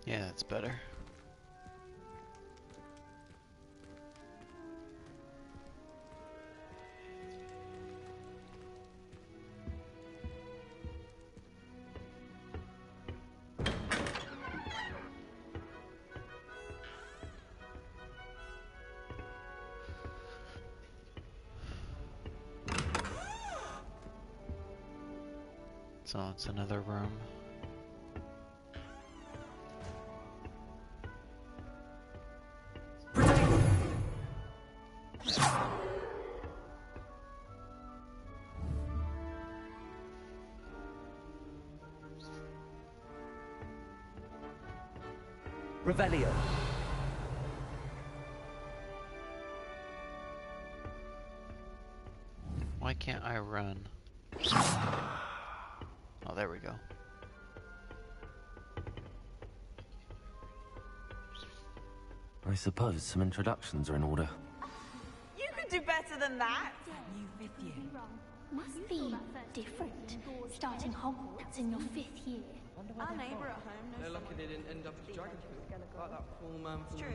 Yeah, that's better. So it's another room. Revelio. Why can't I run? Oh, there we go. I suppose some introductions are in order. You could do better than that. New fifth year. Must be different. Starting Hogwarts in your 5th year. Our neighbour at home knows. They're lucky they didn't end up as dragon food, like that poor man from the True.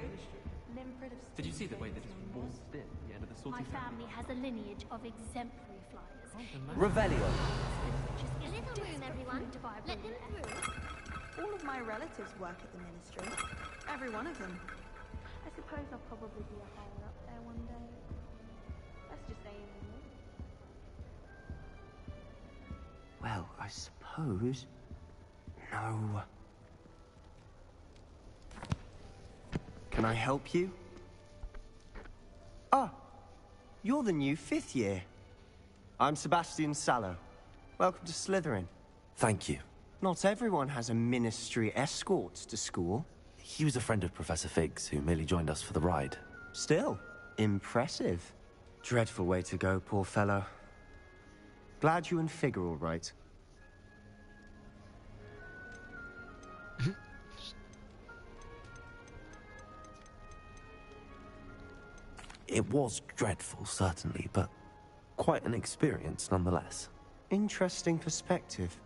ministry. Did you see the way they just waltzed in the end of the My sorting family has a lineage of exemplary flyers. Revelio. Little room, everyone. Let them through. All of my relatives work at the ministry. Every one of them. I suppose I'll probably be a higher up there one day. Let's just aim. Well, I suppose... No. Can I help you? Ah, you're the new 5th year. I'm Sebastian Sallow. Welcome to Slytherin. Thank you. Not everyone has a ministry escort to school. He was a friend of Professor Fig's who merely joined us for the ride. Still, impressive. Dreadful way to go, poor fellow. Glad you and Fig are all right. It was dreadful, certainly, but quite an experience nonetheless. Interesting perspective.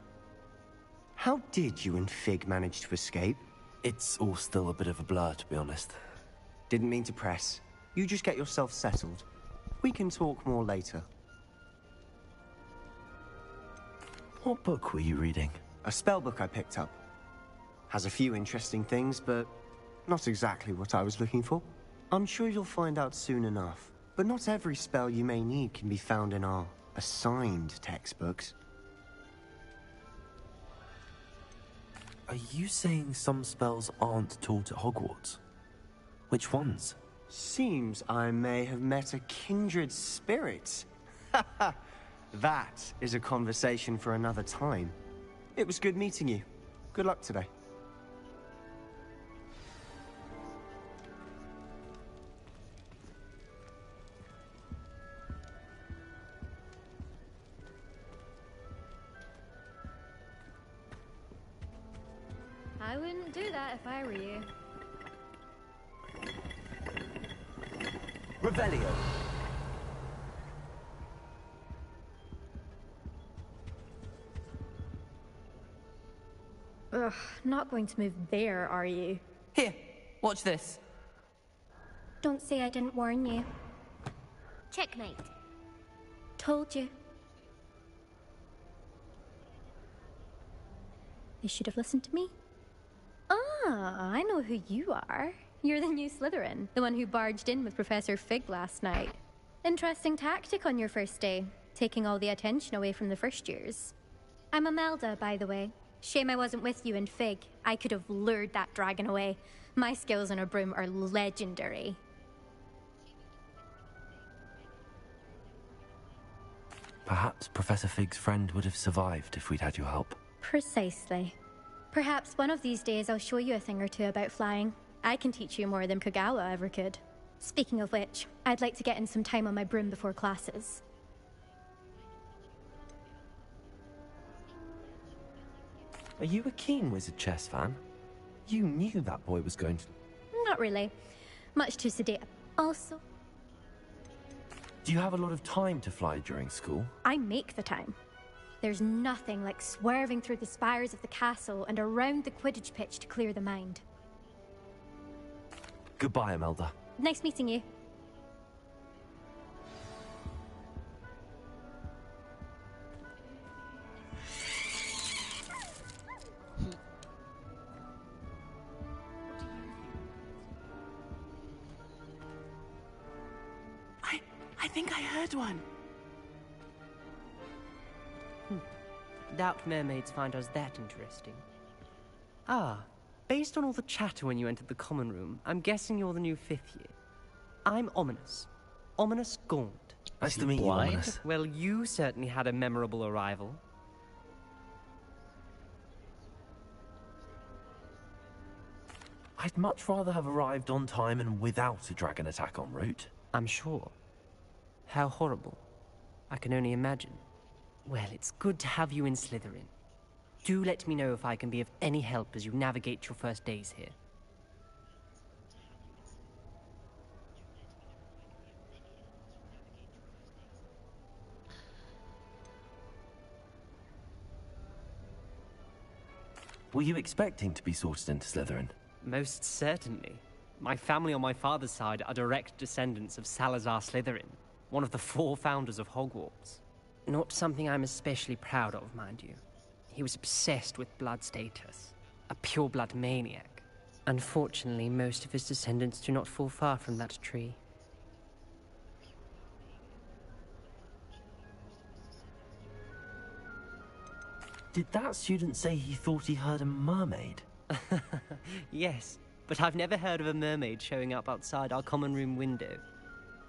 How did you and Fig manage to escape? It's all still a bit of a blur, to be honest. Didn't mean to press. You just get yourself settled. We can talk more later. What book were you reading? A spell book I picked up. Has a few interesting things, but not exactly what I was looking for. I'm sure you'll find out soon enough. But not every spell you may need can be found in our assigned textbooks. Are you saying some spells aren't taught at Hogwarts? Which ones? Seems I may have met a kindred spirit. That is a conversation for another time. It was good meeting you. Good luck today. I wouldn't do that if I were you. Revelio. Ugh, not going to move there, are you? Here, watch this. Don't say I didn't warn you. Checkmate. Told you. You should have listened to me. Ah, I know who you are. You're the new Slytherin, the one who barged in with Professor Fig last night. Interesting tactic on your first day, taking all the attention away from the first years. I'm Imelda, by the way. Shame I wasn't with you and Fig. I could have lured that dragon away. My skills on a broom are legendary. Perhaps Professor Fig's friend would have survived if we'd had your help. Precisely. Perhaps one of these days I'll show you a thing or two about flying. I can teach you more than Kagawa ever could. Speaking of which, I'd like to get in some time on my broom before classes. Are you a keen Wizard Chess fan? You knew that boy was going to... Not really. Much too sedate. Also, Do you have a lot of time to fly during school? I make the time. There's nothing like swerving through the spires of the castle and around the Quidditch pitch to clear the mind. Goodbye, Imelda. Nice meeting you. I think I heard one. Doubt mermaids find us that interesting. Ah, based on all the chatter when you entered the common room, I'm guessing you're the new 5th year. I'm Ominous. Ominous Gaunt. Nice to meet you, Ominous. Well, you certainly had a memorable arrival. I'd much rather have arrived on time and without a dragon attack en route. I'm sure. How horrible. I can only imagine. Well, it's good to have you in Slytherin. Do let me know if I can be of any help as you navigate your first days here. Were you expecting to be sorted into Slytherin? Most certainly. My family on my father's side are direct descendants of Salazar Slytherin, one of the 4 founders of Hogwarts. Not something I'm especially proud of, mind you. He was obsessed with blood status, a pure-blood maniac. Unfortunately, most of his descendants do not fall far from that tree. Did that student say he thought he heard a mermaid? Yes, but I've never heard of a mermaid showing up outside our common room window.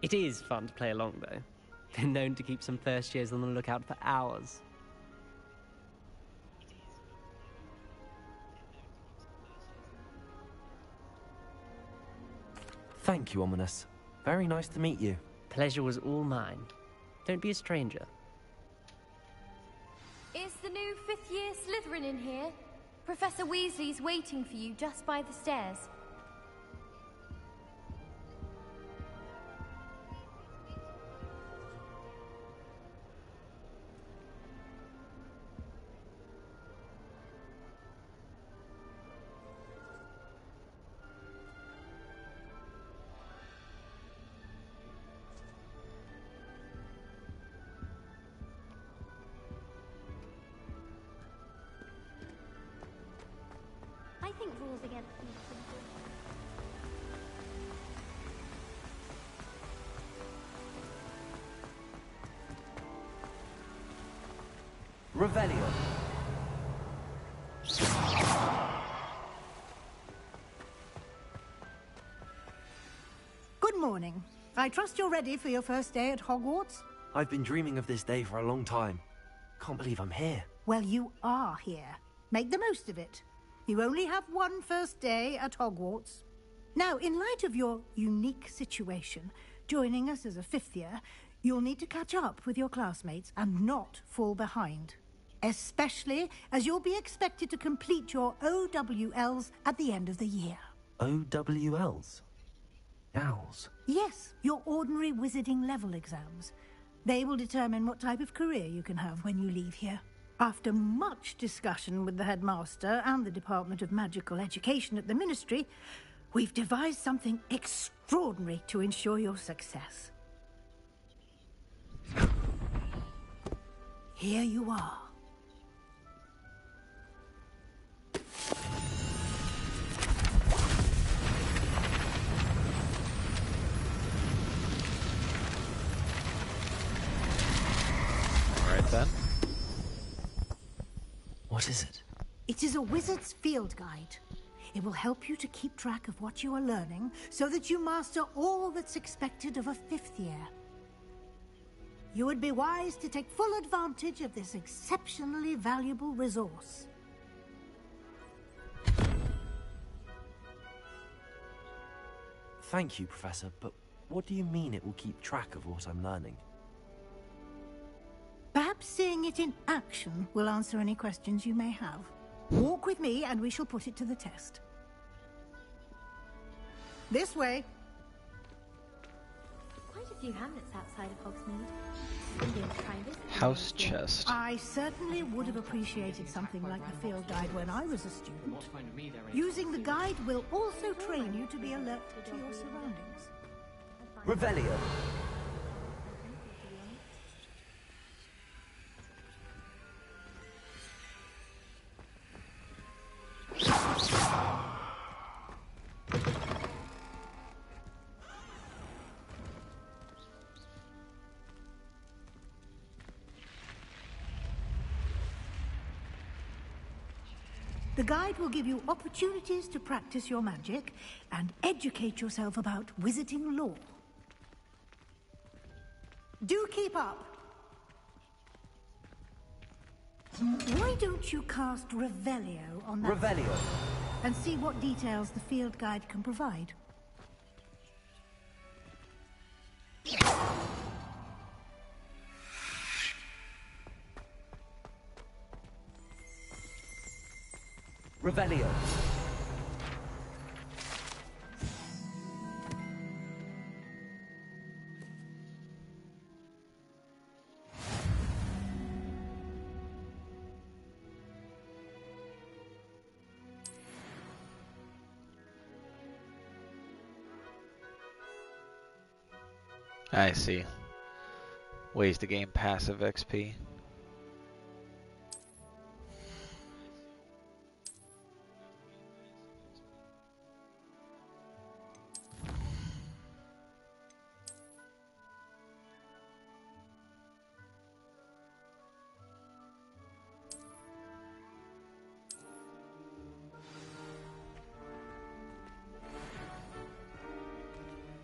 It is fun to play along, though. Been known to keep some first years on the lookout for hours. Thank you, Ominous. Very nice to meet you. Pleasure was all mine. Don't be a stranger. Is the new 5th year Slytherin in here? Professor Weasley's waiting for you just by the stairs. I think rules against these simple. Revelio. Good morning. I trust you're ready for your first day at Hogwarts? I've been dreaming of this day for a long time. Can't believe I'm here. Well, you are here. Make the most of it. You only have one first day at Hogwarts. Now, in light of your unique situation, joining us as a 5th year, you'll need to catch up with your classmates and not fall behind. Especially as you'll be expected to complete your OWLs at the end of the year. OWLs? Owls? Yes, your ordinary wizarding level exams. They will determine what type of career you can have when you leave here. After much discussion with the headmaster and the Department of Magical Education at the Ministry, we've devised something extraordinary to ensure your success. Here you are. All right then. What is it? It is a wizard's field guide. It will help you to keep track of what you are learning so that you master all that's expected of a 5th year. You would be wise to take full advantage of this exceptionally valuable resource. Thank you, Professor, but what do you mean it will keep track of what I'm learning? Perhaps seeing it in action will answer any questions you may have. Walk with me and we shall put it to the test. This way. Quite a Few hamlets outside of Hogsmeade. I'm going to try and visit them House next year. chest. I certainly would have appreciated something like the field guide when I was a student. Using the guide will also train you to be alert to your surroundings. Revelio. The guide will give you opportunities to practice your magic and educate yourself about wizarding lore. Do keep up. Why don't you cast Revelio on that Revelio. and see what details the field guide can provide? Revelio. I see. Ways to gain passive XP.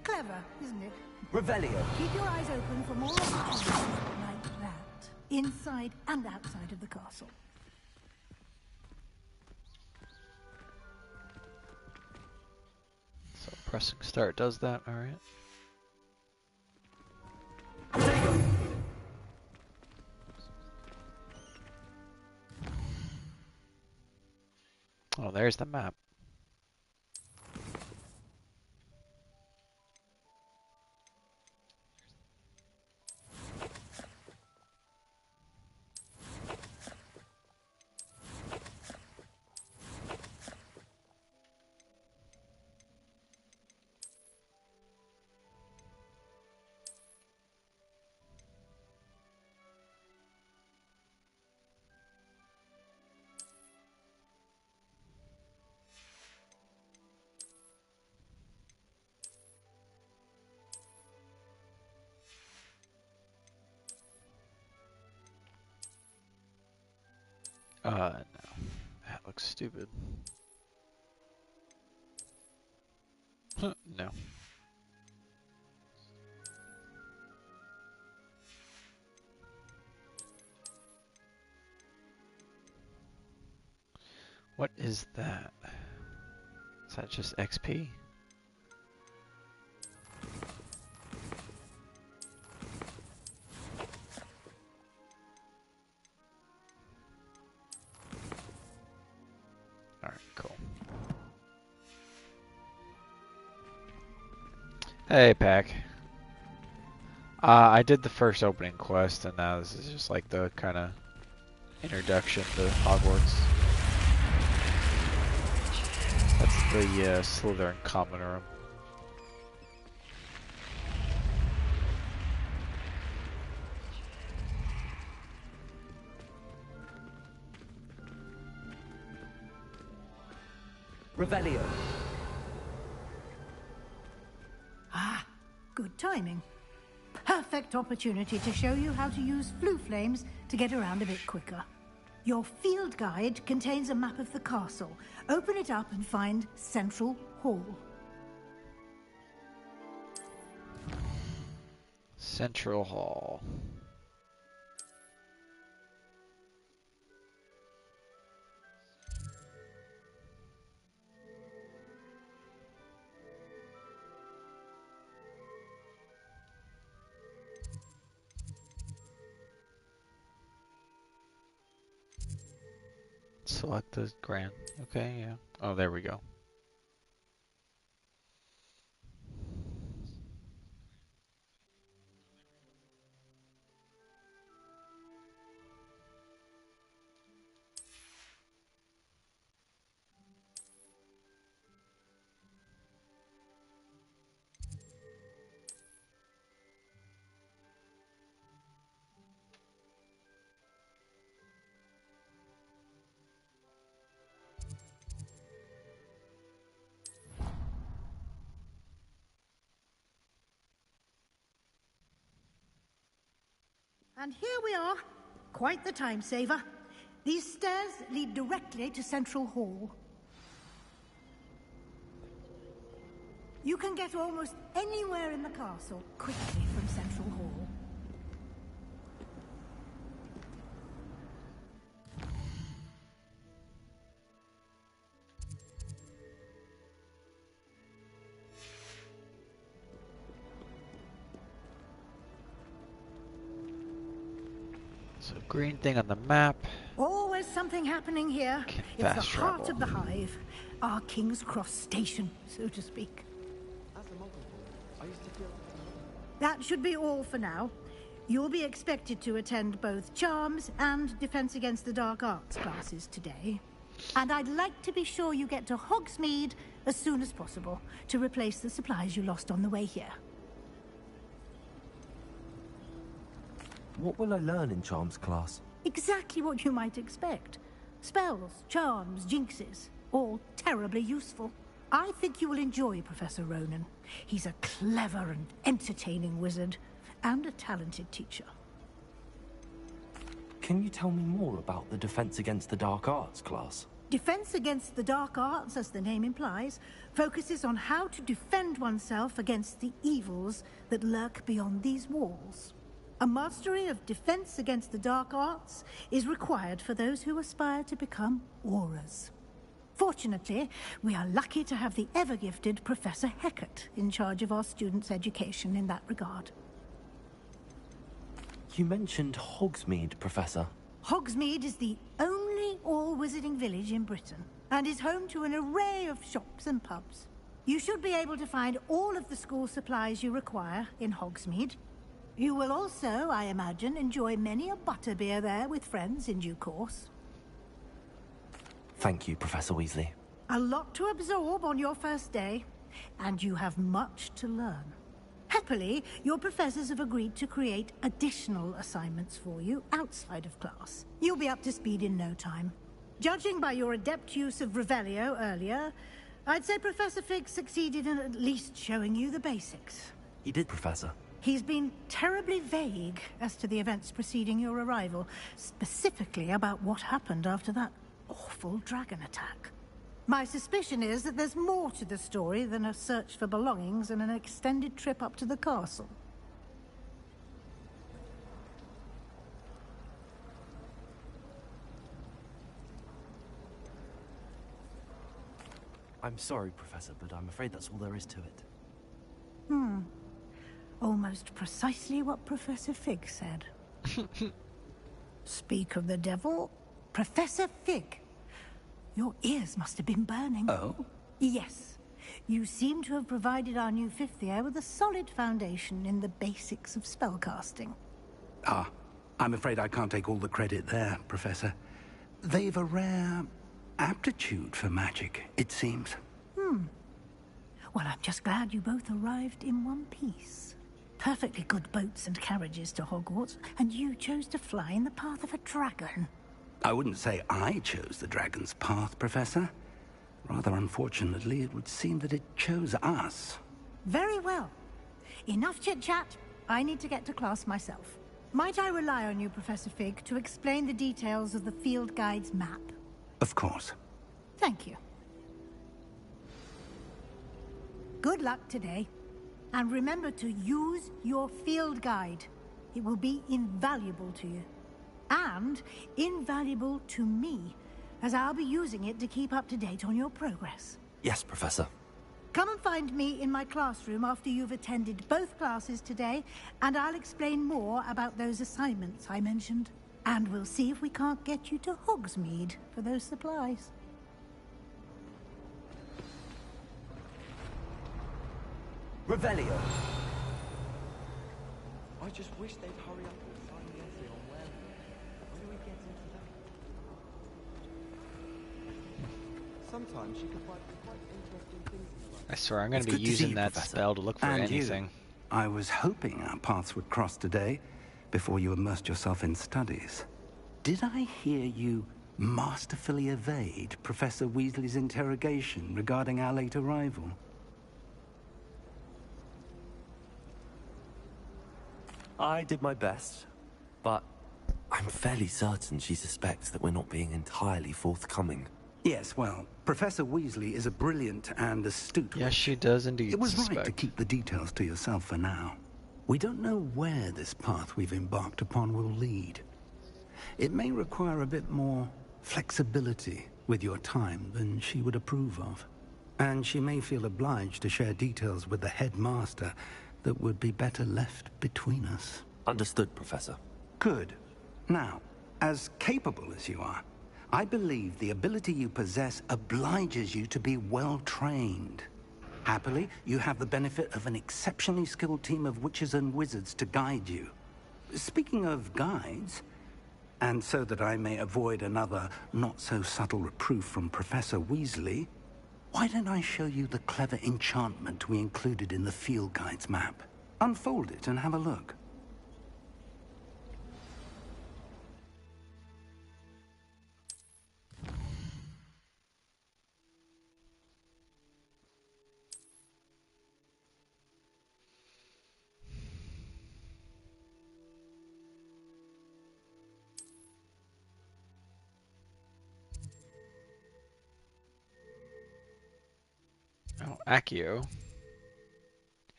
Clever, isn't it? Revelio. Keep your eyes open for more opportunities like that, inside and outside of the castle. So pressing start does that, alright. Oh, there's the map. No. That looks stupid. Huh, no. What is that? Is that just XP? Alright, cool. Hey, Pack. I did the first opening quest, and now this is just like the kind of introduction to Hogwarts. That's the Slytherin common room. Revelio. Ah, good timing. Perfect opportunity to show you how to use flue flames to get around a bit quicker. Your field guide contains a map of the castle. Open it up and find Central Hall. Central Hall. Select the grand. Okay, yeah. Oh, there we go. And here we are. Quite the time saver. These stairs lead directly to Central Hall. You can get almost anywhere in the castle quickly from Central Hall. So green thing on the map. Always something happening here. Can It's the fast heart travel. of the hive. Our King's Cross station, so to speak. That should be all for now. You'll be expected to attend both Charms and Defense Against the Dark Arts classes today. And I'd like to be sure you get to Hogsmeade as soon as possible to replace the supplies you lost on the way here. What will I learn in Charms class? Exactly what you might expect. Spells, charms, jinxes, all terribly useful. I think you will enjoy Professor Ronan. He's a clever and entertaining wizard, and a talented teacher. Can you tell me more about the Defense Against the Dark Arts class? Defense Against the Dark Arts, as the name implies, focuses on how to defend oneself against the evils that lurk beyond these walls. A mastery of Defense Against the Dark Arts is required for those who aspire to become Aurors. Fortunately, we are lucky to have the ever-gifted Professor Hecat in charge of our students' education in that regard. You mentioned Hogsmeade, Professor. Hogsmeade is the only all-wizarding village in Britain, and is home to an array of shops and pubs. You should be able to find all of the school supplies you require in Hogsmeade. You will also, I imagine, enjoy many a butterbeer there with friends in due course. Thank you, Professor Weasley. A lot to absorb on your first day, and you have much to learn. Happily, your professors have agreed to create additional assignments for you outside of class. You'll be up to speed in no time. Judging by your adept use of Revelio earlier, I'd say Professor Fig succeeded in at least showing you the basics. He did, Professor. He's been terribly vague as to the events preceding your arrival, specifically about what happened after that awful dragon attack. My suspicion is that there's more to the story than a search for belongings and an extended trip up to the castle. I'm sorry, Professor, but I'm afraid that's all there is to it. Almost precisely what Professor Fig said. Speak of the devil, Professor Fig. Your ears must have been burning. Oh? Yes. You seem to have provided our new fifth year with a solid foundation in the basics of spellcasting. Ah, I'm afraid I can't take all the credit there, Professor. They've a rare aptitude for magic, it seems. Well, I'm just glad you both arrived in one piece. Perfectly good boats and carriages to Hogwarts, and you chose to fly in the path of a dragon. I wouldn't say I chose the dragon's path, Professor. Rather unfortunately, it would seem that it chose us. Very well. Enough chit-chat. I need to get to class myself. Might I rely on you, Professor Fig, to explain the details of the field guide's map? Of course. Thank you. Good luck today. And remember to use your field guide. It will be invaluable to you. And invaluable to me, as I'll be using it to keep up to date on your progress. Yes, Professor. Come and find me in my classroom after you've attended both classes today, and I'll explain more about those assignments I mentioned. And we'll see if we can't get you to Hogsmeade for those supplies. Revelio! I just wish they'd hurry up and find the entry on where do we get into that? Sometimes you can find quite interesting things in life. I swear I'm going It's to be good to see using you, that Professor. spell to look for And anything. you. I was hoping our paths would cross today, before you immersed yourself in studies. Did I hear you masterfully evade Professor Weasley's interrogation regarding our late arrival? I did my best. but I'm fairly certain she suspects that we're not being entirely forthcoming. Yes, well, Professor Weasley is a brilliant and astute Yes, witch. she does indeed It was suspect. right to keep the details to yourself for now. We don't know where this path we've embarked upon will lead. It may require a bit more flexibility with your time than she would approve of. And she may feel obliged to share details with the headmaster that would be better left between us. Understood, Professor. Good. Now, as capable as you are, I believe the ability you possess obliges you to be well-trained. Happily, you have the benefit of an exceptionally skilled team of witches and wizards to guide you. Speaking of guides, and so that I may avoid another not-so-subtle reproof from Professor Weasley, why don't I show you the clever enchantment we included in the field guide's map? Unfold it and have a look. Oh, Accio.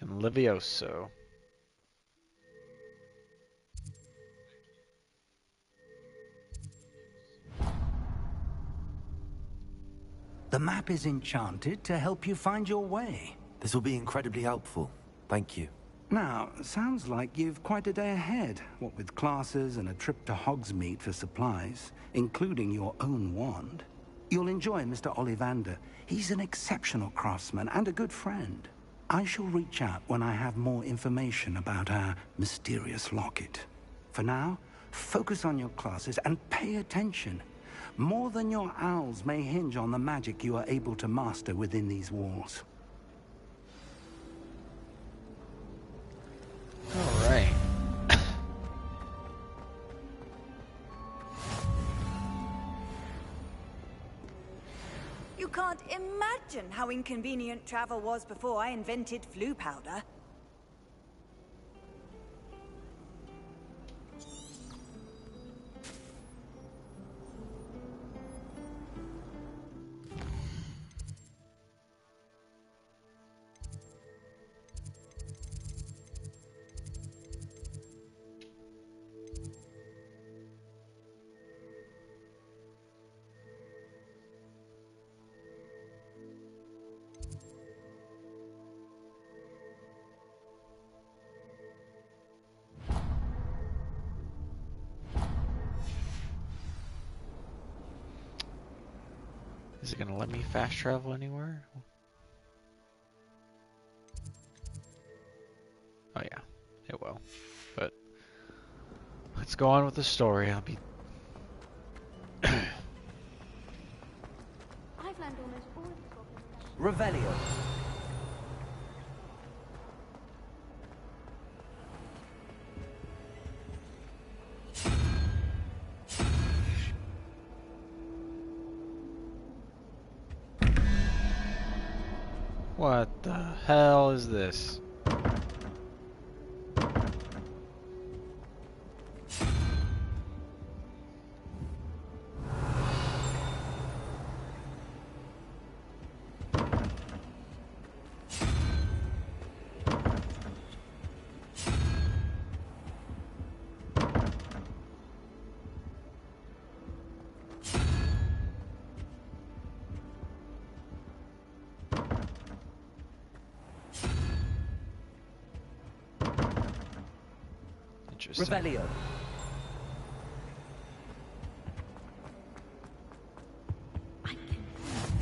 And Livioso. The map is enchanted to help you find your way. This will be incredibly helpful. Thank you. Now, sounds like you've quite a day ahead, what with classes and a trip to Hogsmeade for supplies, including your own wand. You'll enjoy Mr. Ollivander. He's an exceptional craftsman and a good friend. I shall reach out when I have more information about our mysterious locket. For now, focus on your classes and pay attention. More than your owls may hinge on the magic you are able to master within these walls. All right. You can't imagine how inconvenient travel was before I invented flu powder. Is it gonna let me fast travel anywhere? Oh yeah, it will. But let's go on with the story. I'll be I've learned almost all of the goblins. Revelio. What the hell is this? Interesting. Revelio.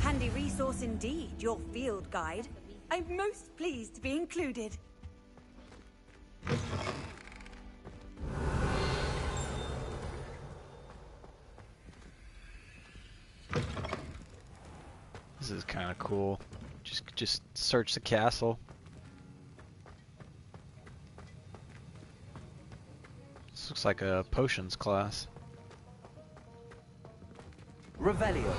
Handy resource indeed, your field guide. I'm most pleased to be included. This is kind of cool. Just search the castle. This looks like a potions class. Revelio.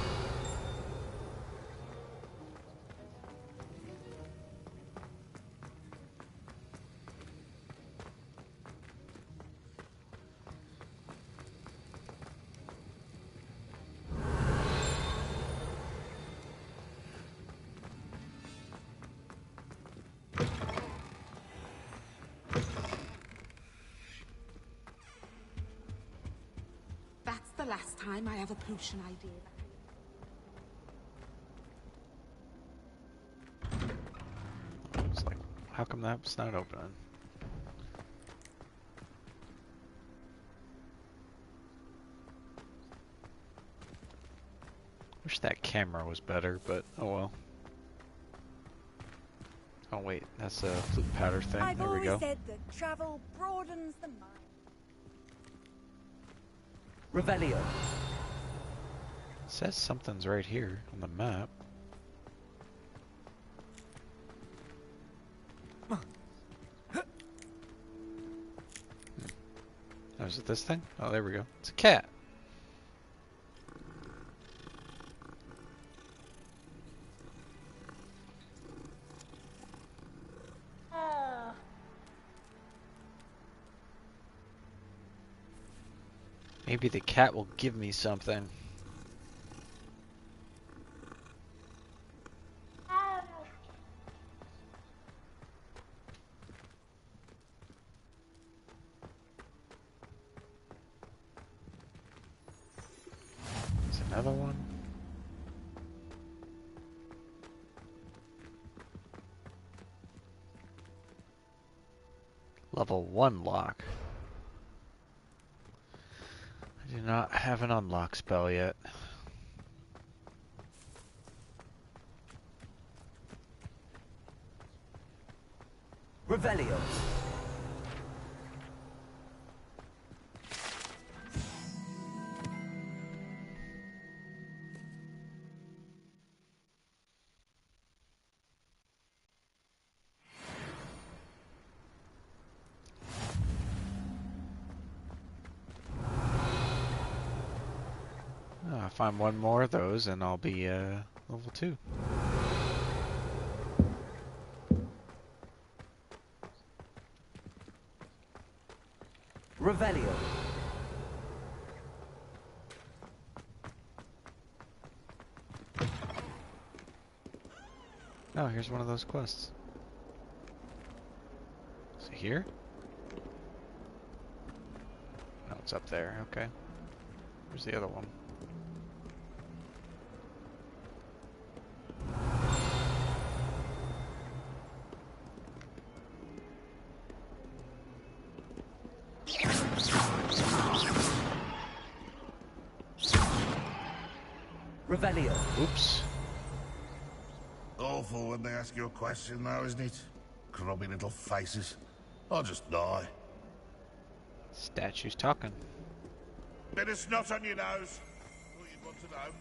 the last time I have a potion idea. It's like, how come that's not opening? Wish that camera was better, but oh well. Oh wait, that's a flute powder thing. I've There we always go. said that travel broadens the mind. Revelio. It says something's right here on the map. Oh, is it this thing? Oh, there we go. It's a cat. Maybe the cat will give me something. There's another one. Level 1 lock. I do not have an unlock spell yet. Revelio. Oh, I'll find one more of those and I'll be level 2. Revelio. Oh, here's one of those quests. Is it here? No, it's up there. Okay. Where's the other one? Revelio. Oops. Awful when they ask you a question now, isn't it? Grubby little faces. I'll just die. Statue's talking. Bit of snot on your nose. Thought you'd want to know.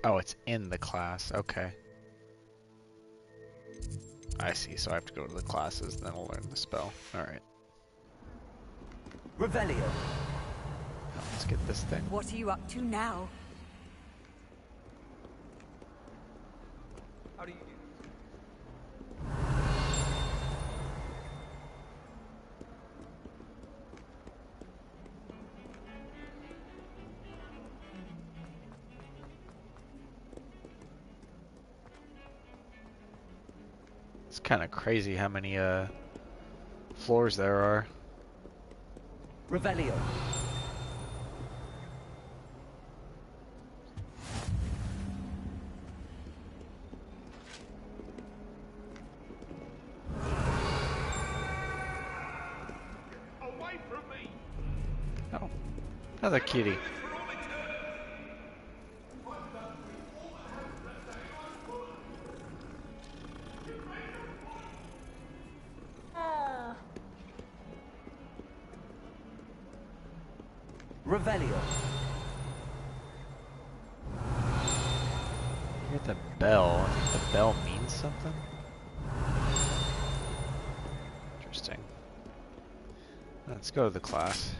Oh, it's in the class. Okay. I see, so I have to go to the classes, then I'll learn the spell. Alright. Revelio. Now let's get this thing. What are you up to now? How do you It's kind of crazy how many floors there are. Revelio. Away from me! Oh, another kitty. Revelio. Hear the bell. I think the bell means something. Interesting. Let's go to the class.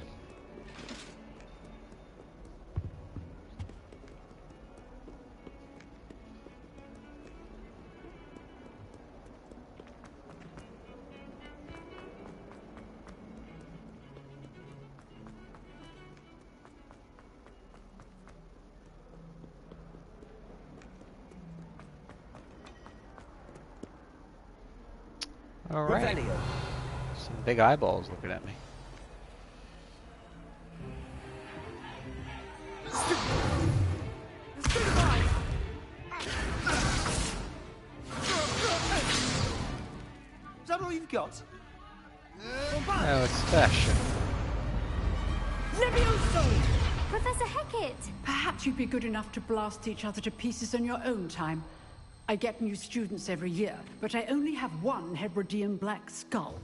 Alright. Revelio. Some big eyeballs looking at me. Is that all you've got? Oh, it's fashion. Levioso! Professor Hecat! Perhaps you'd be good enough to blast each other to pieces on your own time. I get new students every year, but I only have one Hebridean black skull.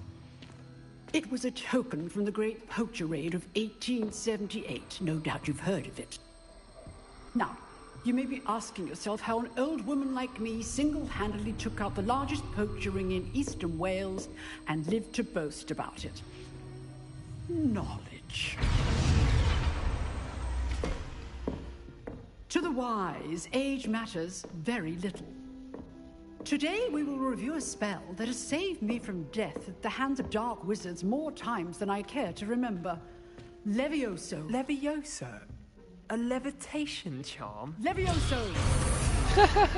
It was a token from the Great Poacher Raid of 1878. No doubt you've heard of it. Now, you may be asking yourself how an old woman like me single-handedly took out the largest poacher ring in eastern Wales and lived to boast about it. Knowledge. To the wise, age matters very little. Today we will review a spell that has saved me from death at the hands of dark wizards more times than I care to remember. Levioso. Levioso? A levitation charm? Levioso!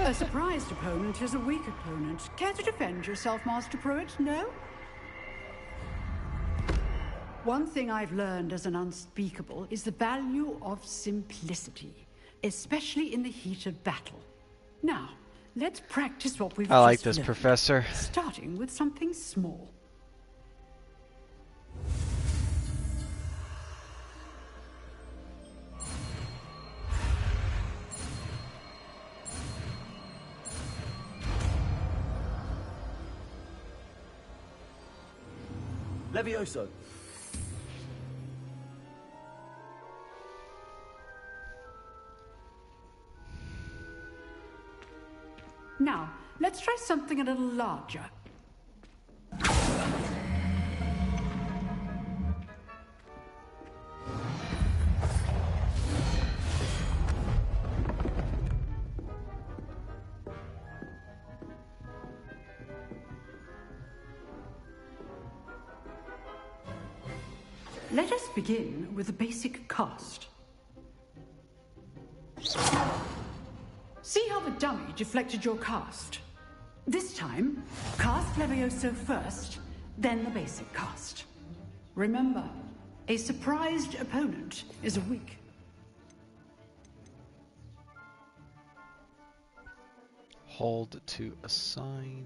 A surprised opponent is a weak opponent. Care to defend yourself, Master Pruitt? No? One thing I've learned as an unspeakable is the value of simplicity, especially in the heat of battle. Now, let's practice what we've I like just this, learned, Professor. starting with something small. Levioso. Now, let's try something a little larger. Let us begin with the basic cast. See how the dummy deflected your cast? This time, cast Levioso first, then the basic cast. Remember, a surprised opponent is a weak. Hold to assign.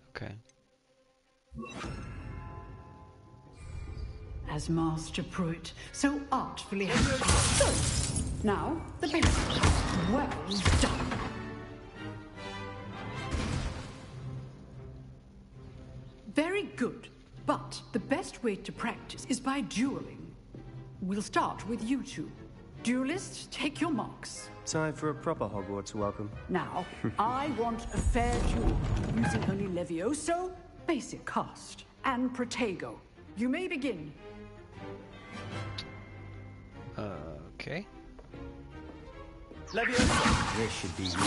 Okay. As Master Pruitt so artfully has. Good. Now, the basic. Well done. Very good. But the best way to practice is by dueling. We'll start with you two. Duelists, take your marks. Time for a proper Hogwarts welcome. Now, I want a fair duel, using only Levioso, basic cast, and Protego. You may begin. Okay. Levioso. This should be easy.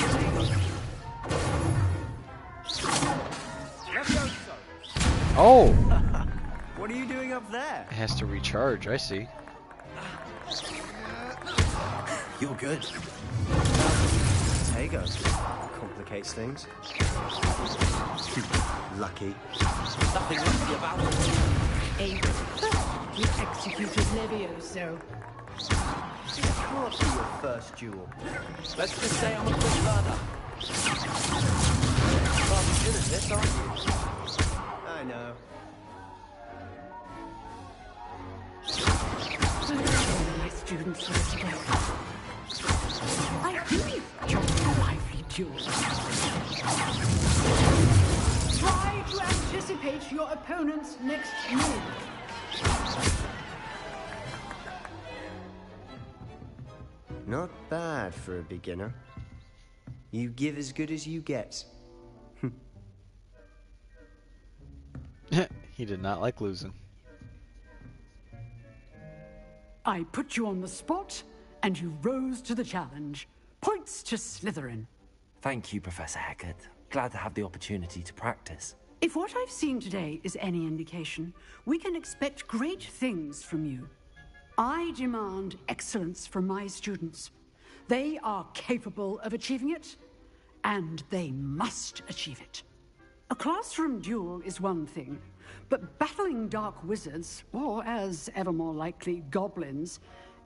Levioso. Oh! What are you doing up there? It has to recharge, I see. You're good. Tego complicates things. Lucky. Nothing lucky about it. You executed Levioso. It can't be your first duel. Let's just say I'm a quick learner. Rather good at this, aren't you? I know. My students will today. I believe you're a lively duel. Try to anticipate your opponent's next move. Not bad for a beginner. You give as good as you get. He did not like losing. I put you on the spot, and you rose to the challenge. Points to Slytherin. Thank you, Professor Hecat. Glad to have the opportunity to practice. If what I've seen today is any indication, we can expect great things from you. I demand excellence from my students. They are capable of achieving it, and they must achieve it. A classroom duel is one thing, but battling dark wizards, or as ever more likely, goblins,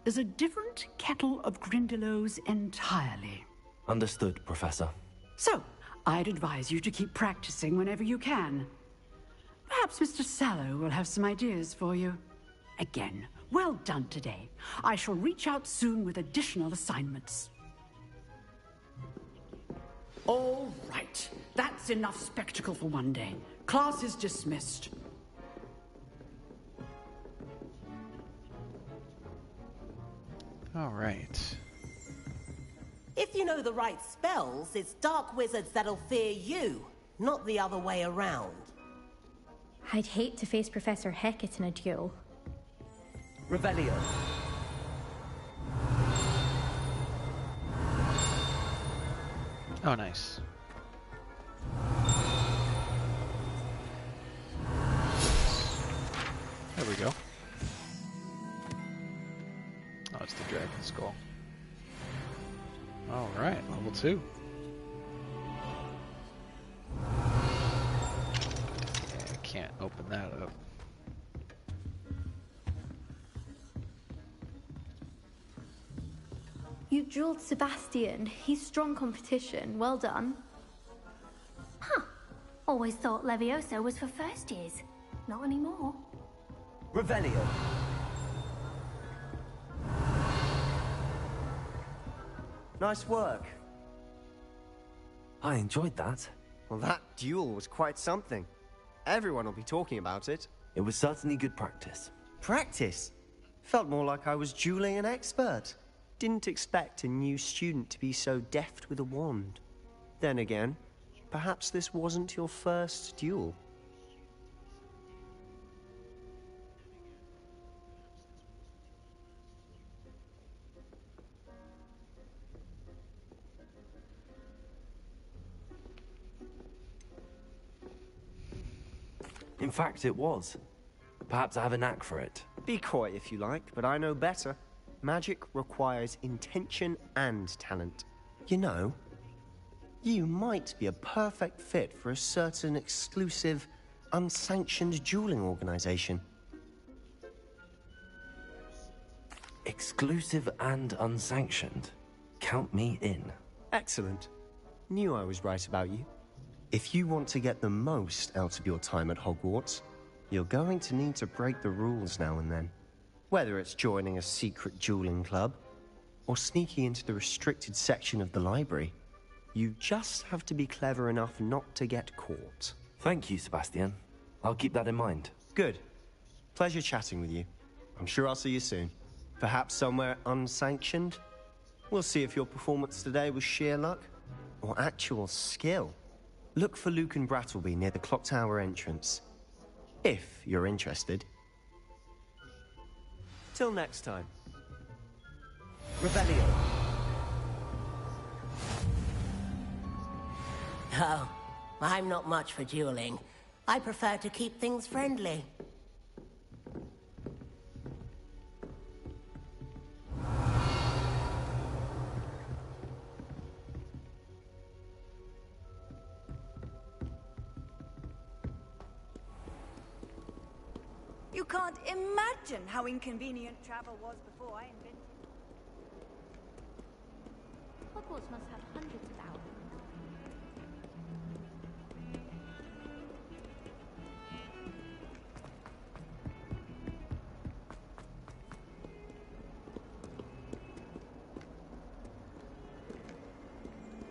is a different kettle of Grindylows entirely. Understood, Professor. So, I'd advise you to keep practicing whenever you can. Perhaps Mr. Sallow will have some ideas for you. Again, well done today. I shall reach out soon with additional assignments. All right. That's enough spectacle for one day. Class is dismissed. All right. If you know the right spells, it's dark wizards that'll fear you, not the other way around. I'd hate to face Professor Hecat in a duel. Revelio. Oh, nice. There we go. Oh, it's the dragon skull. All right, level 2. Yeah, I can't open that up. You drilled Sebastian. He's strong competition. Well done. Huh. Always thought Levioso was for first years. Not anymore. Revelio. Nice work. I enjoyed that. Well, that duel was quite something. Everyone will be talking about it. It was certainly good practice. Practice? Felt more like I was dueling an expert. Didn't expect a new student to be so deft with a wand. Then again, perhaps this wasn't your first duel. In fact, it was. Perhaps I have a knack for it. Be coy if you like, but I know better. Magic requires intention and talent. You know, you might be a perfect fit for a certain exclusive, unsanctioned dueling organization. Exclusive and unsanctioned. Count me in. Excellent. Knew I was right about you. If you want to get the most out of your time at Hogwarts, you're going to need to break the rules now and then. Whether it's joining a secret dueling club, or sneaking into the restricted section of the library, you just have to be clever enough not to get caught. Thank you, Sebastian. I'll keep that in mind. Good. Pleasure chatting with you. I'm sure I'll see you soon. Perhaps somewhere unsanctioned? We'll see if your performance today was sheer luck, or actual skill. Look for Luke and Brattleby near the clock tower entrance. If you're interested. Till next time. Revelio. Oh, I'm not much for dueling. I prefer to keep things friendly. You can't imagine how inconvenient travel was before I invented... Hogwarts must have hundreds of hours.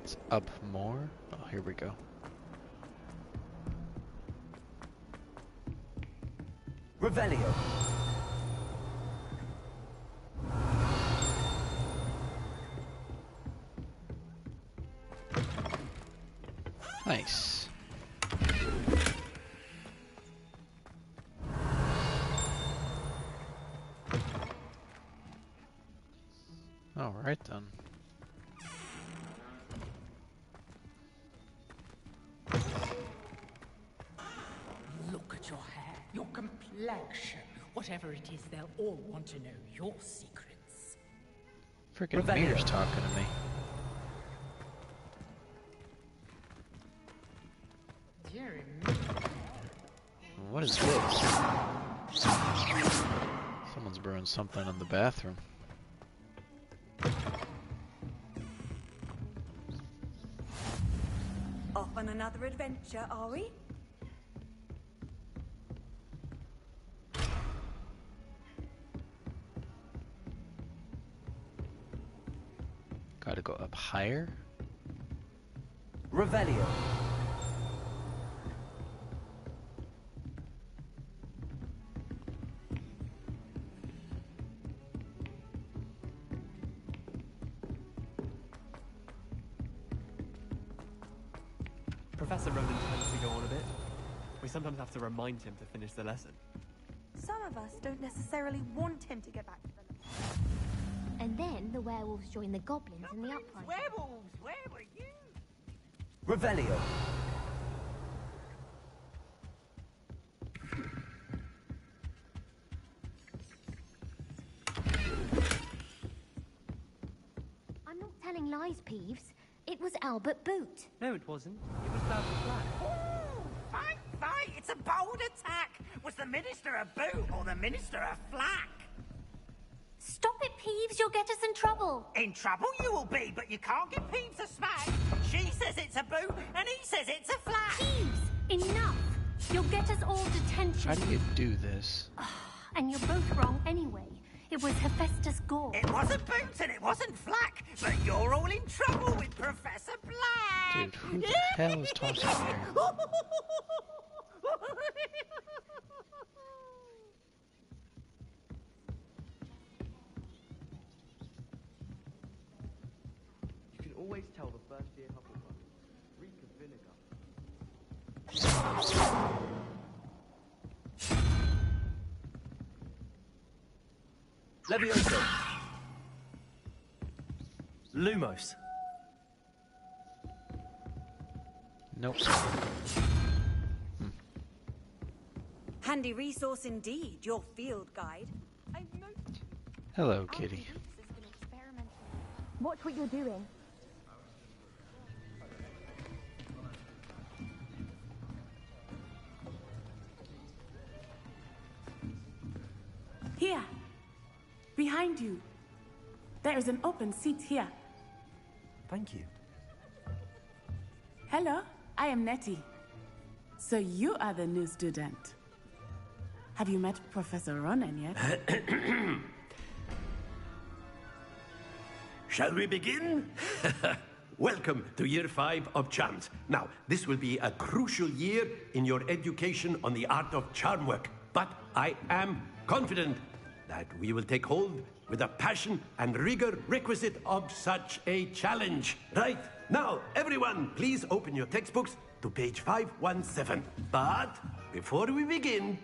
It's up more. Oh, here we go. Revelio. Nice. All right then. Look at your hair, your complexion. Whatever it is, they'll all want to know your secrets. Freaking Mirror's talking to me. Dear me. What is this? Someone's brewing something in the bathroom. Off on another adventure, are we? Gotta go up higher? Revelio. Professor Ronan tends to go on a bit. We sometimes have to remind him to finish the lesson. Some of us don't necessarily want him to get back to the lesson. And then the werewolves join the goblins in the uprising. Werewolves, where were you? Revelio. I'm not telling lies, Peeves. It was Albert Boot. No, it wasn't. It was Bowser Black. Ooh, fight, fight! It's a bold attack! Was the Minister a boot or the Minister a flack? Stop it, Peeves. You'll get us in trouble. In trouble you will be, but you can't give Peeves a smack. She says it's a boot, and he says it's a flack. Peeves, enough. You'll get us all detention. How do you do this? And you're both wrong anyway. It was Hephaestus Gore. It wasn't boot and it wasn't flack, but you're all in trouble with Professor Black. Dude, who the hell is talking here? You can always tell the first year Hufflepuff reek of vinegar. Levioso. Lumos. Nope. Handy resource indeed, your field guide. Hello, kitty. Watch what you're doing. Here. Behind you. There is an open seat here. Thank you. Hello, I am Nettie. So you are the new student. Have you met Professor Ronan yet? Shall we begin? Welcome to Year 5 of Charms. Now, this will be a crucial year in your education on the art of charm work. But I am confident that we will take hold with the passion and rigor requisite of such a challenge. Right, now, everyone, please open your textbooks to page 517. But before we begin,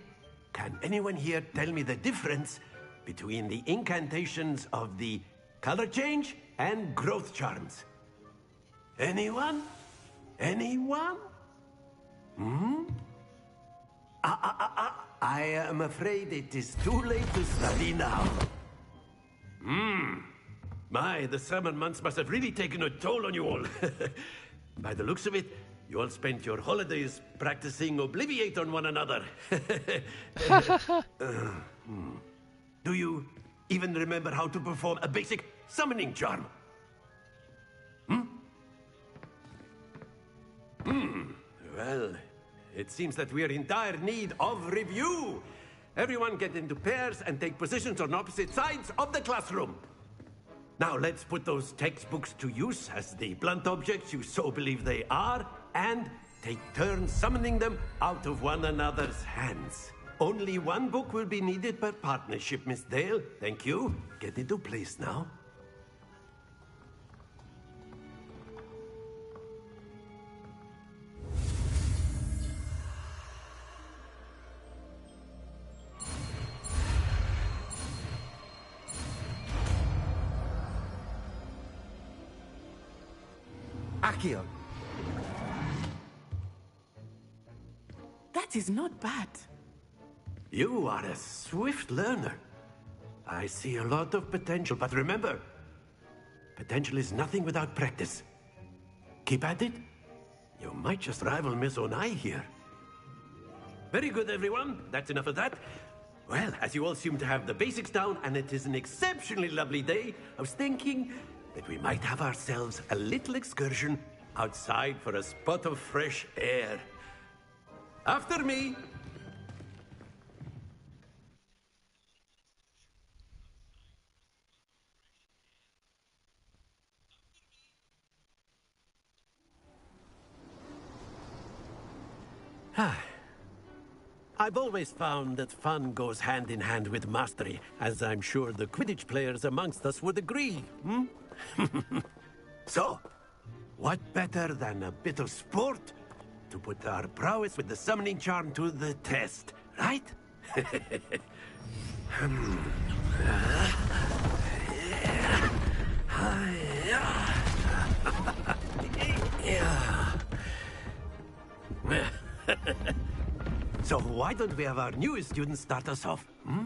can anyone here tell me the difference between the incantations of the color change and growth charms? Anyone? Anyone? I am afraid it is too late to study now. My, the summer months must have really taken a toll on you all. By the looks of it, you all spent your holidays practicing Obliviate on one another. Do you even remember how to perform a basic summoning charm? Well, it seems that we are in dire need of review. Everyone get into pairs and take positions on opposite sides of the classroom. Now let's put those textbooks to use as the blunt objects you so believe they are, and take turns summoning them out of one another's hands. Only one book will be needed per partnership, Miss Dale. Thank you. Get into place now. Accio. That is not bad. You are a swift learner. I see a lot of potential, but remember, potential is nothing without practice. Keep at it, You might just rival Miss Onai here. Very good, everyone. That's enough of that. Well, as you all seem to have the basics down, and it is an exceptionally lovely day, I was thinking that we might have ourselves a little excursion outside for a spot of fresh air. After me. I've always found that fun goes hand in hand with mastery, as I'm sure the Quidditch players amongst us would agree, hmm? So, what better than a bit of sport to put our prowess with the summoning charm to the test, right? So why don't we have our newest student start us off? Hmm?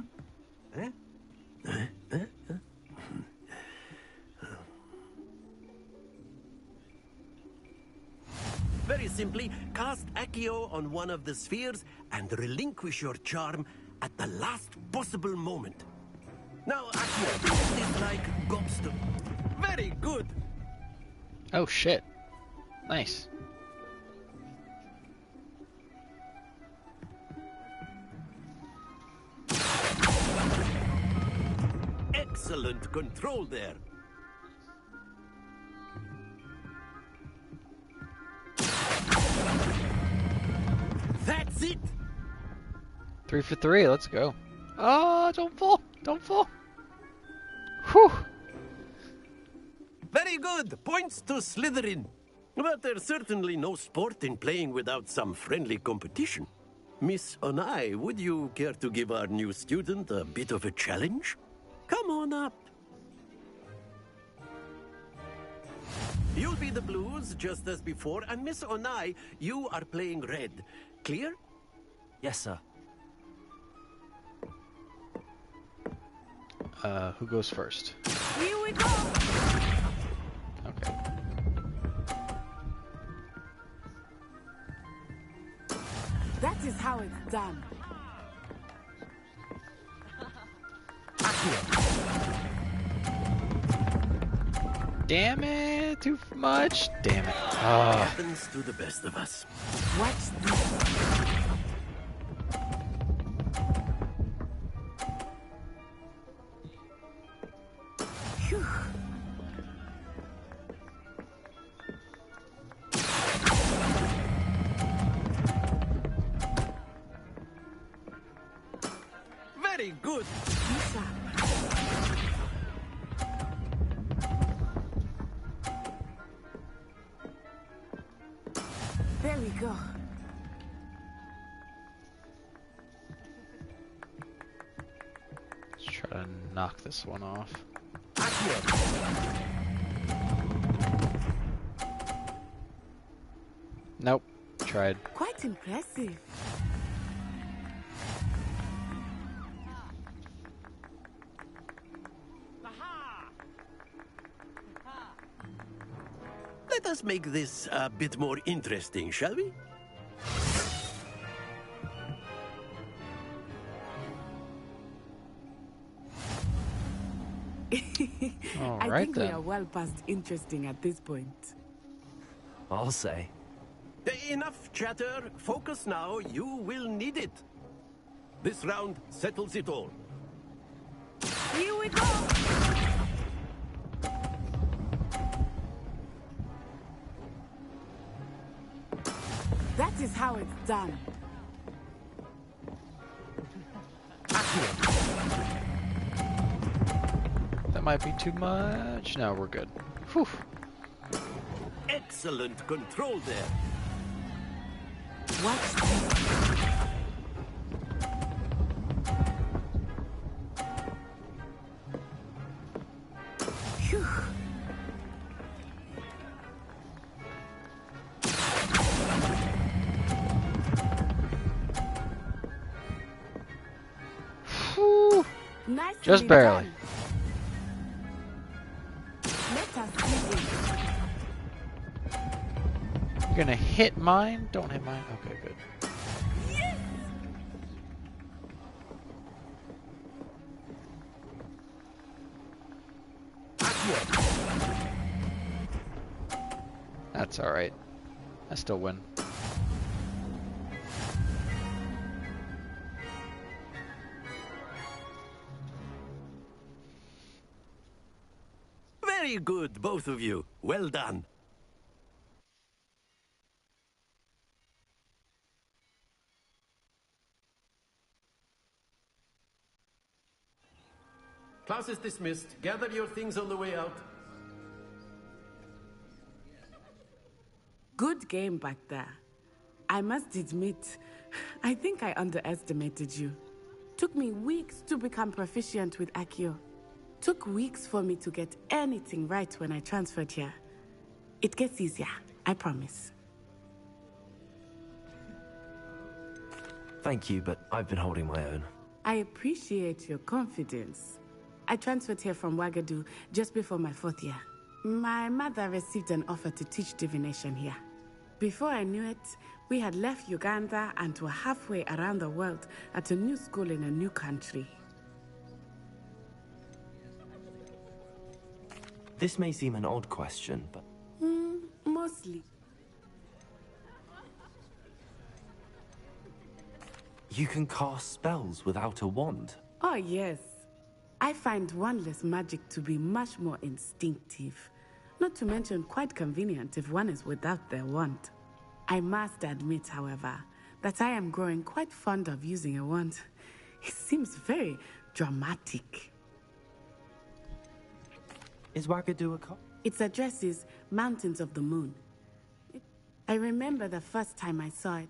Very simply, cast Accio on one of the spheres and relinquish your charm at the last possible moment. Now, Accio, think this like gobstone. Very good. Oh shit. Nice. Excellent control there. That's it. 3 for 3. Let's go. Oh, don't fall. Don't fall. Whew. Very good. Points to Slytherin. But there's certainly no sport in playing without some friendly competition. Miss Onai, would you care to give our new student a bit of a challenge? Come on up. You'll be the blues, just as before, and Miss Onai, you are playing red. Clear? Yes, sir. Who goes first? Here we go! Okay. That is how it's done. Damn it! Too much. Damn it. Happens to the best of us. Watch this. Phew. Very good. There we go. Let's try to knock this one off. Nope. Tried. Quite impressive. Let us make this a bit more interesting, shall we? I think we are well past interesting at this point. I'll say. Enough chatter. Focus now. You will need it. This round settles it all. Here we go! That is how it's done. That might be too much. No, we're good. Whew. Excellent control there. Watch this. Phew. Whew. Nicely Just barely. done. Let us see it. You gonna hit mine? Don't hit mine. Okay, good. That's alright. I still win. Very good, both of you. Well done. Class is dismissed. Gather your things on the way out. Good game back there. I must admit, I think I underestimated you. Took me weeks to become proficient with Accio. Took weeks for me to get anything right when I transferred here. It gets easier, I promise. Thank you, but I've been holding my own. I appreciate your confidence. I transferred here from Wagadu just before my 4th year. My mother received an offer to teach divination here. Before I knew it, we had left Uganda and were halfway around the world at a new school in a new country. This may seem an odd question, but... Mostly. You can cast spells without a wand? Oh, yes. I find wandless magic to be much more instinctive. Not to mention quite convenient if one is without their wand. I must admit, however, that I am growing quite fond of using a wand. It seems very dramatic. Is Wagadu a co- Its address is Mountains of the Moon. I remember the first time I saw it,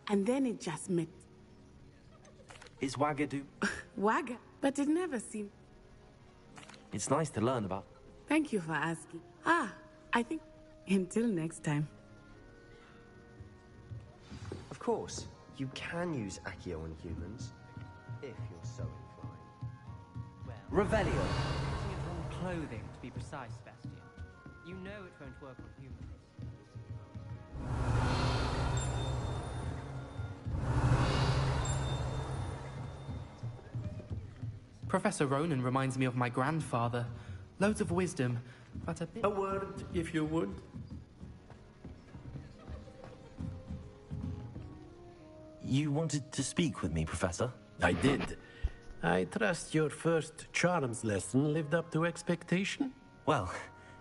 and then it just met. Is Wagadu... Waga, but it never seemed... It's nice to learn about. Thank you for asking. I think... Until next time. Of course, you can use Accio on humans, if you're so inclined. Using Revelio. it on clothing, to be precise, Sebastian. You know it won't work on humans. Professor Ronan reminds me of my grandfather. Loads of wisdom, but a bit... A word, if you would. You wanted to speak with me, Professor? I did. I trust your first charms lesson lived up to expectation? Well,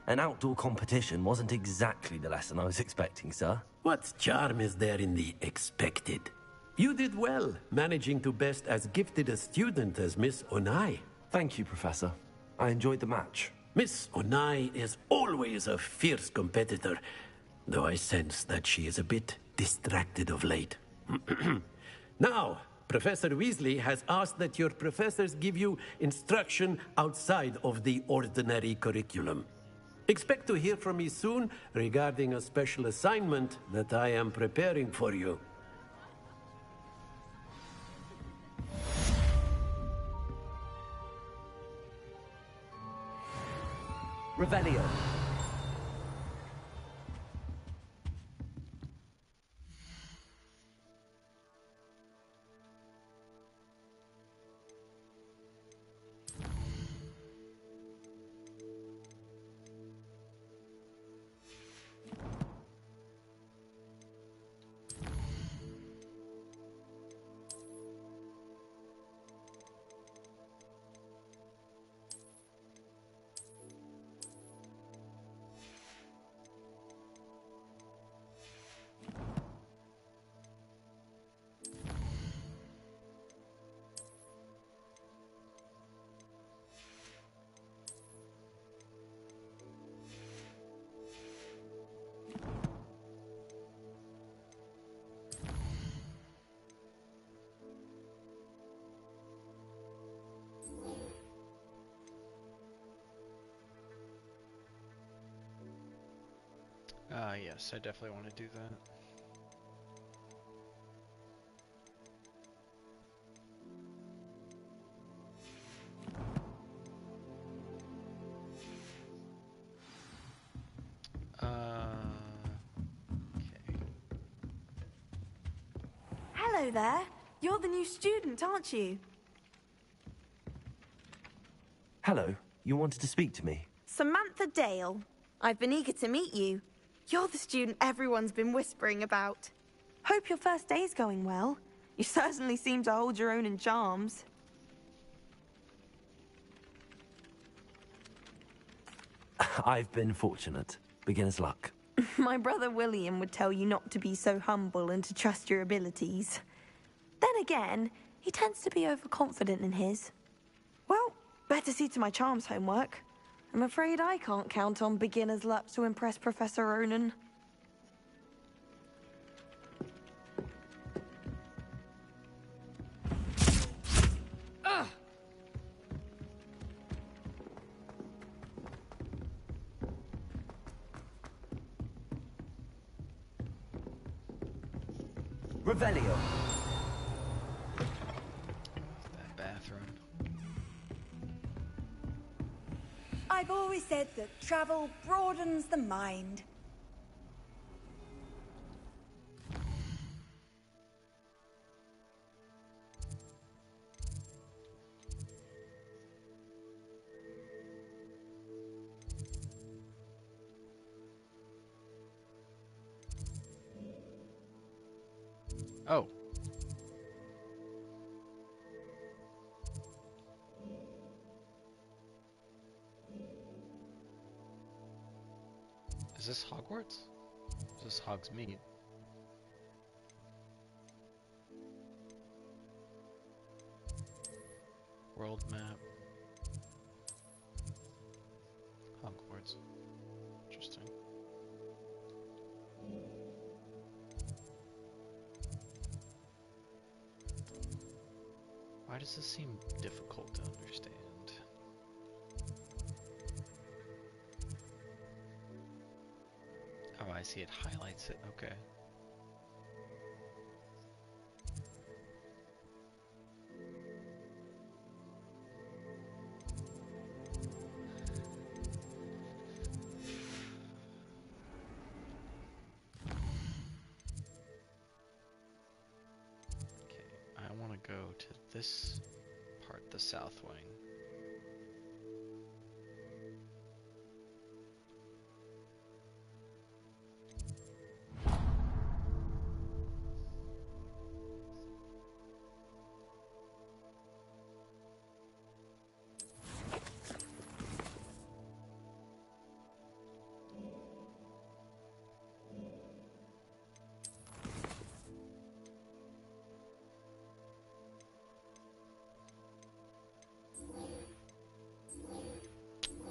an outdoor competition wasn't exactly the lesson I was expecting, sir. What charm is there in the expected? You did well, managing to best as gifted a student as Miss Onai. Thank you, Professor. I enjoyed the match. Miss Onai is always a fierce competitor, though I sense that she is a bit distracted of late. Now, Professor Weasley has asked that your professors give you instruction outside of the ordinary curriculum. Expect to hear from me soon regarding a special assignment that I am preparing for you. Revelio. Yes, I definitely want to do that. Okay. Hello there. You're the new student, aren't you? Hello. You wanted to speak to me? Samantha Dale. I've been eager to meet you. You're the student everyone's been whispering about. Hope your first day's going well. You certainly seem to hold your own in charms. I've been fortunate. Beginner's luck. My brother William would tell you not to be so humble and to trust your abilities. Then again, he tends to be overconfident in his. Well, better see to my charms homework. I'm afraid I can't count on beginner's luck to impress Professor Ronan. Revelio. That bathroom. I've always said that travel broadens the mind. Oh. Is this Hogwarts? Is this Hogsmeade? World map. Hogwarts. Interesting. Why does this seem difficult to understand? Oh, I see, it highlights it. Okay. I want to go to this part, the south wing.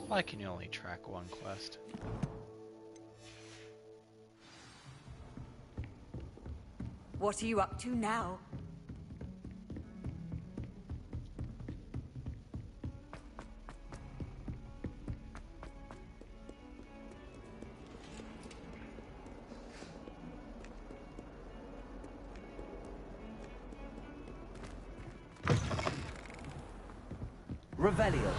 Why can you only track one quest? What are you up to now? Revelio.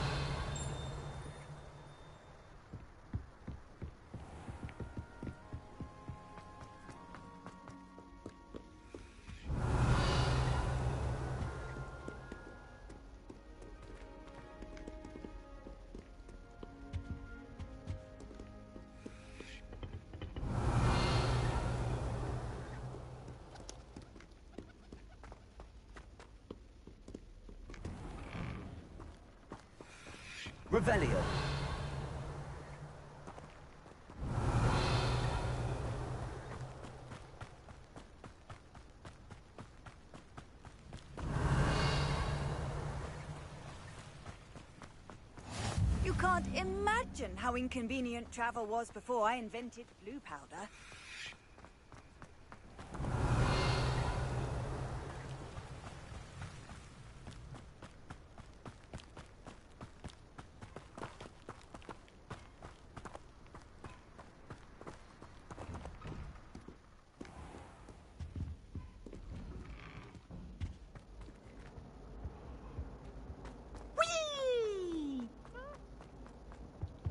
Revelio. You can't imagine how inconvenient travel was before I invented blue powder.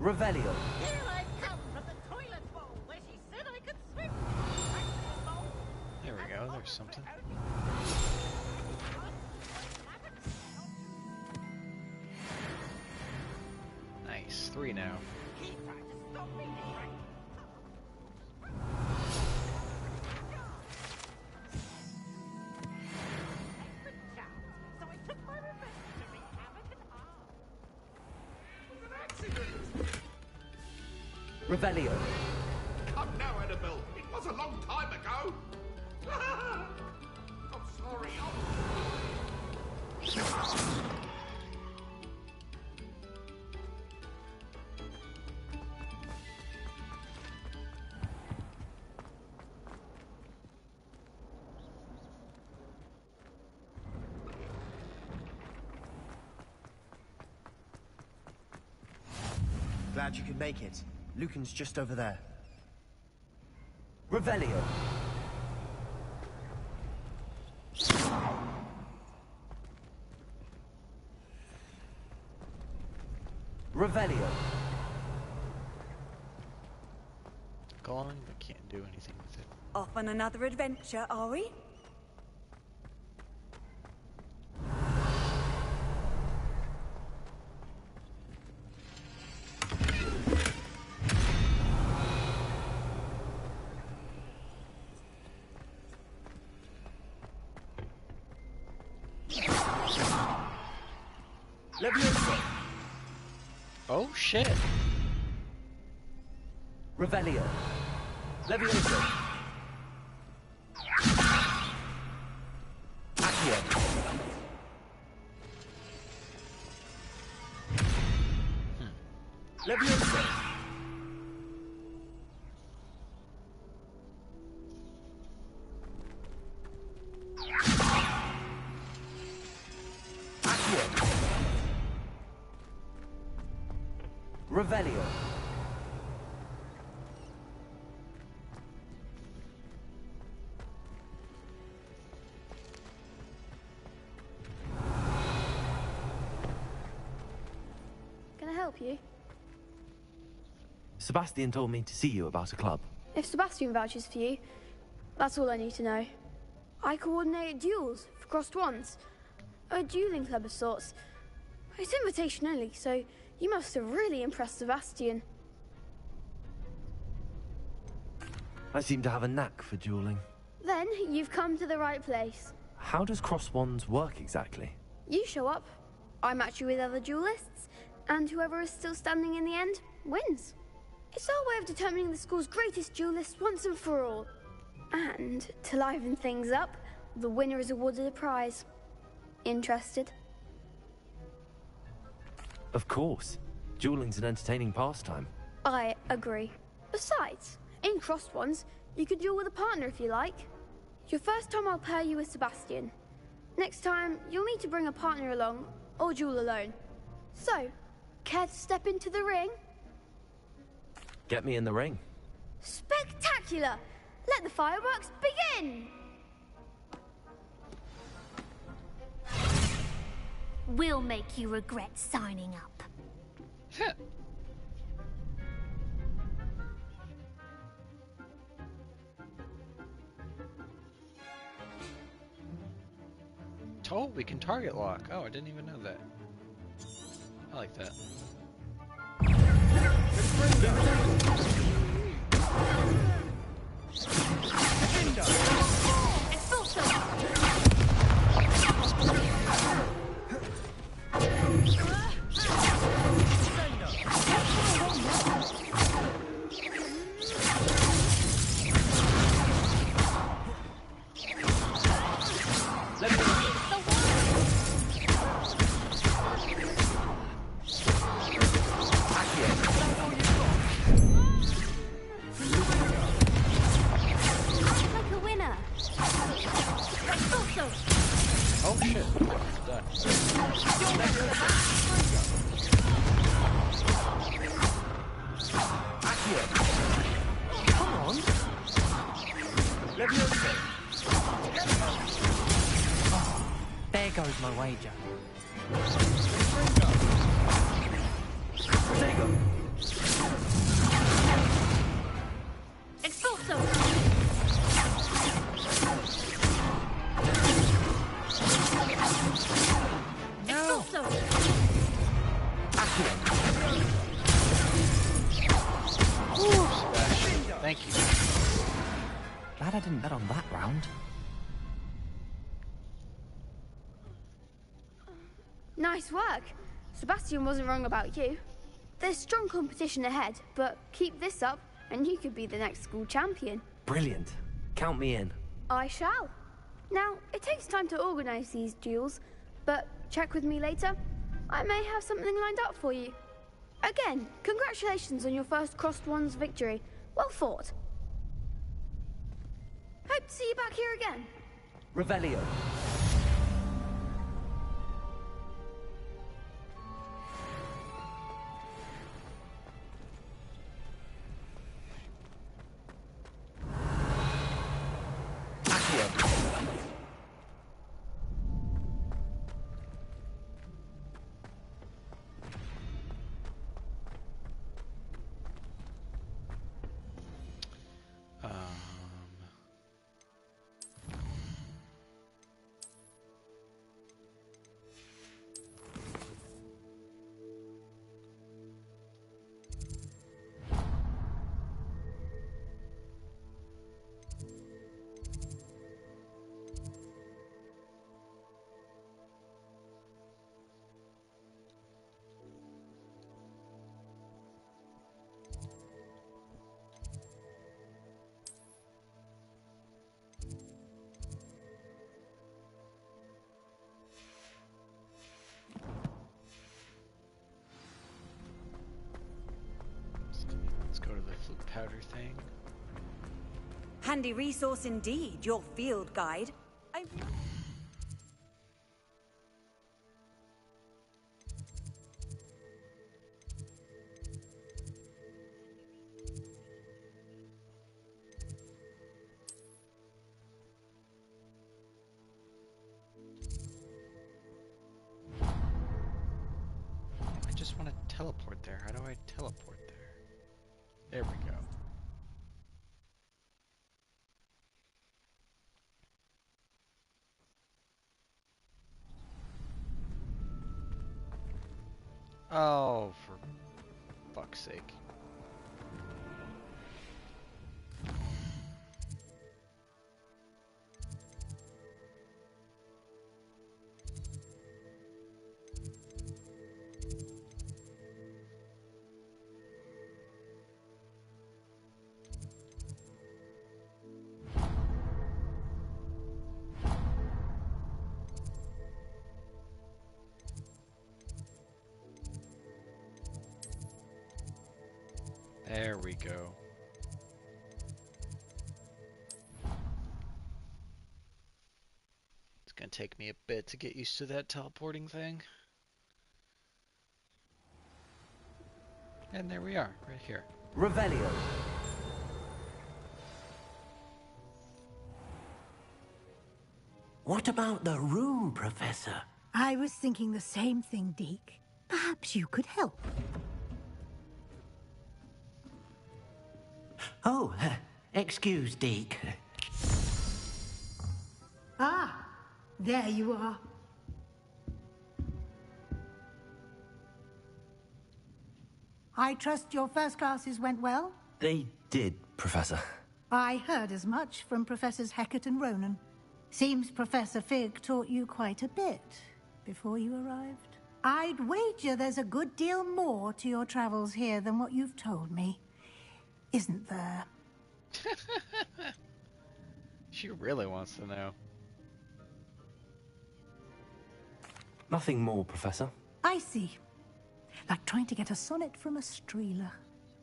Revelio. Here I come from the toilet bowl where she said I could swim. There we go, there's something. now. Revelio. Come now, Annabelle. It was a long time ago. I'm sorry. Glad you could make it. Lucan's just over there. Revelio. Revelio. Calling, but can't do anything with it. Off on another adventure, are we? Oh shit! Revelio. Levioso. Accio. Levioso. Accio. Revelio. Can I help you? Sebastian told me to see you about a club. If Sebastian vouches for you, that's all I need to know. I coordinate duels for crossed wands. A dueling club of sorts. It's invitation only, so you must have really impressed Sebastian. I seem to have a knack for dueling. Then you've come to the right place. How does cross wands work exactly? You show up, I match you with other duelists, and whoever is still standing in the end wins. It's our way of determining the school's greatest duelist once and for all. And to liven things up, the winner is awarded a prize. Interested? Of course. Dueling's an entertaining pastime. I agree. Besides, in crossed ones, you could duel with a partner if you like. Your first time I'll pair you with Sebastian. Next time, you'll need to bring a partner along, or duel alone. So, care to step into the ring? Get me in the ring. Spectacular! Let the fireworks begin! We'll make you regret signing up. Oh, we can target lock. Oh, I didn't even know that. I like that. Oh shit. Done. Come on. Levioso. There goes my wager. Protego. Expulso! No. Expulso! Accio. Glad I didn't bet on that round. Nice work. Sebastian wasn't wrong about you. There's strong competition ahead, but keep this up and you could be the next school champion. Brilliant. Count me in. I shall. Now, it takes time to organise these duels, but check with me later. I may have something lined up for you. Again, congratulations on your first Crossed Wands victory. Well fought. Hope to see you back here again. Revelio. Let's go to the flute powder thing. Handy resource indeed, your field guide. I just want to teleport there. How do I teleport there? There we go. Oh, for fuck's sake. There we go. It's gonna take me a bit to get used to that teleporting thing. And there we are, right here. Revelio. What about the room, Professor? I was thinking the same thing, Deke. Perhaps you could help. Oh, excuse, Deke. Ah, there you are. I trust your first classes went well? They did, Professor. I heard as much from Professors Hecat and Ronan. Seems Professor Fig taught you quite a bit before you arrived. I'd wager there's a good deal more to your travels here than what you've told me. Isn't there? She really wants to know. Nothing more, Professor. I see. Like trying to get a sonnet from a streeler.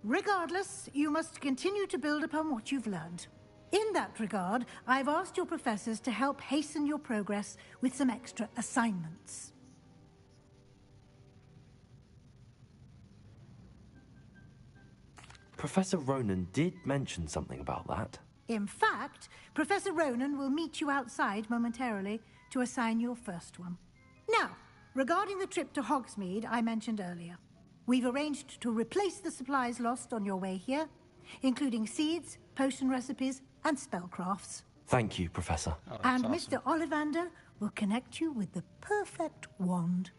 Regardless, you must continue to build upon what you've learned. In that regard, I've asked your professors to help hasten your progress with some extra assignments. Professor Ronan did mention something about that. In fact, Professor Ronan will meet you outside momentarily to assign your first one. Now, regarding the trip to Hogsmeade I mentioned earlier, we've arranged to replace the supplies lost on your way here, including seeds, potion recipes, and spellcrafts. Thank you, Professor. Oh, And awesome. Mr. Ollivander will connect you with the perfect wand.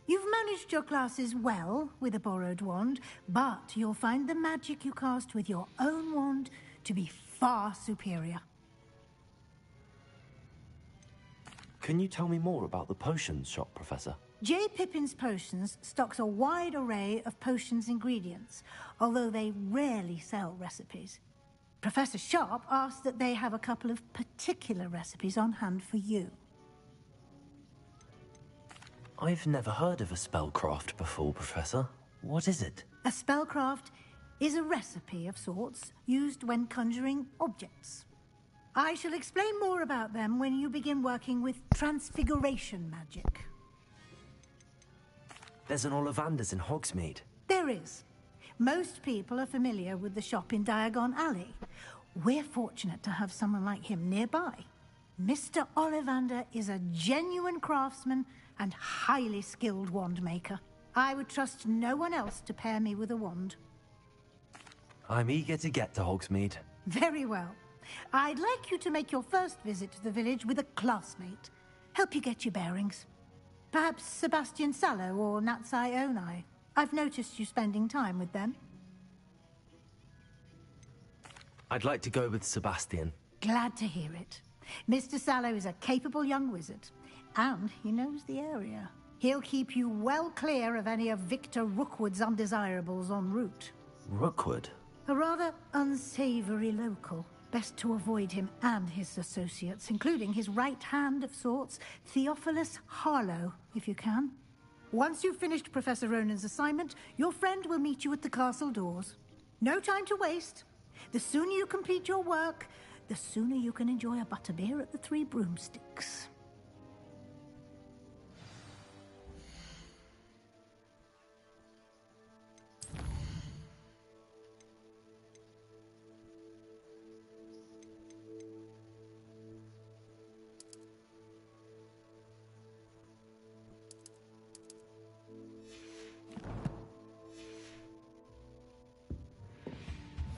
You've managed your classes well with a borrowed wand, but you'll find the magic you cast with your own wand to be far superior. Can you tell me more about the potions shop, Professor? J. Pippin's Potions stocks a wide array of potions ingredients, although they rarely sell recipes. Professor Sharp asked that they have a couple of particular recipes on hand for you. I've never heard of a spellcraft before, Professor. What is it? A spellcraft is a recipe of sorts used when conjuring objects. I shall explain more about them when you begin working with transfiguration magic. There's an Ollivander's in Hogsmeade. There is. Most people are familiar with the shop in Diagon Alley. We're fortunate to have someone like him nearby. Mr. Ollivander is a genuine craftsman and highly skilled wand maker. I would trust no one else to pair me with a wand. I'm eager to get to Hogsmeade. Very well. I'd like you to make your first visit to the village with a classmate. Help you get your bearings. Perhaps Sebastian Sallow or Natsai Onai. I've noticed you spending time with them. I'd like to go with Sebastian. Glad to hear it. Mr. Sallow is a capable young wizard, and he knows the area. He'll keep you well clear of any of Victor Rookwood's undesirables en route. Rookwood? A rather unsavory local. Best to avoid him and his associates, including his right hand of sorts, Theophilus Harlow, if you can. Once you've finished Professor Ronan's assignment, your friend will meet you at the castle doors. No time to waste. The sooner you complete your work, the sooner you can enjoy a butterbeer at the Three Broomsticks.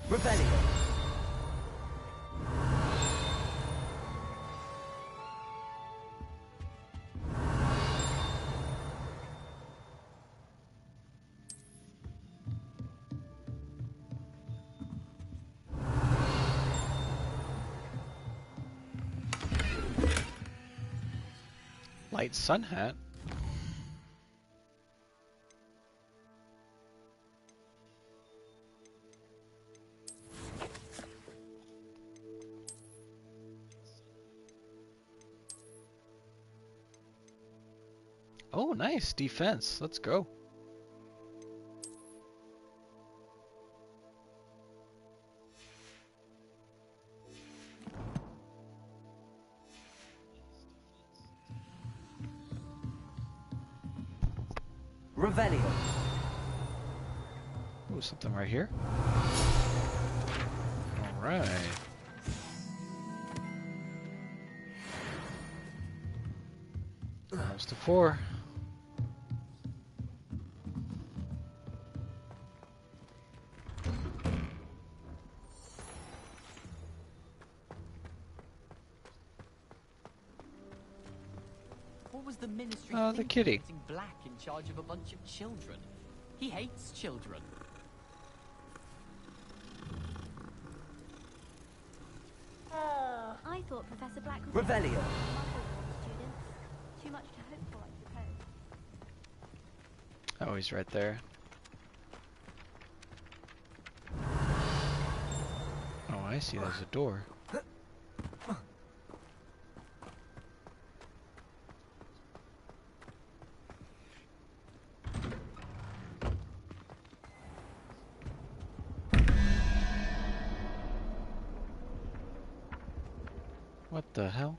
Revelio. Light sun hat. Oh, nice defense. Let's go. Revelio. Ooh, something right here. All right. Almost to 4. What was the ministry Oh, the kitty. putting Black in charge of a bunch of children? He hates children. I thought Professor Black was Revelio. students. Too much to hope for, I suppose. Oh, he's right there. Oh, I see. There's a door. What the hell?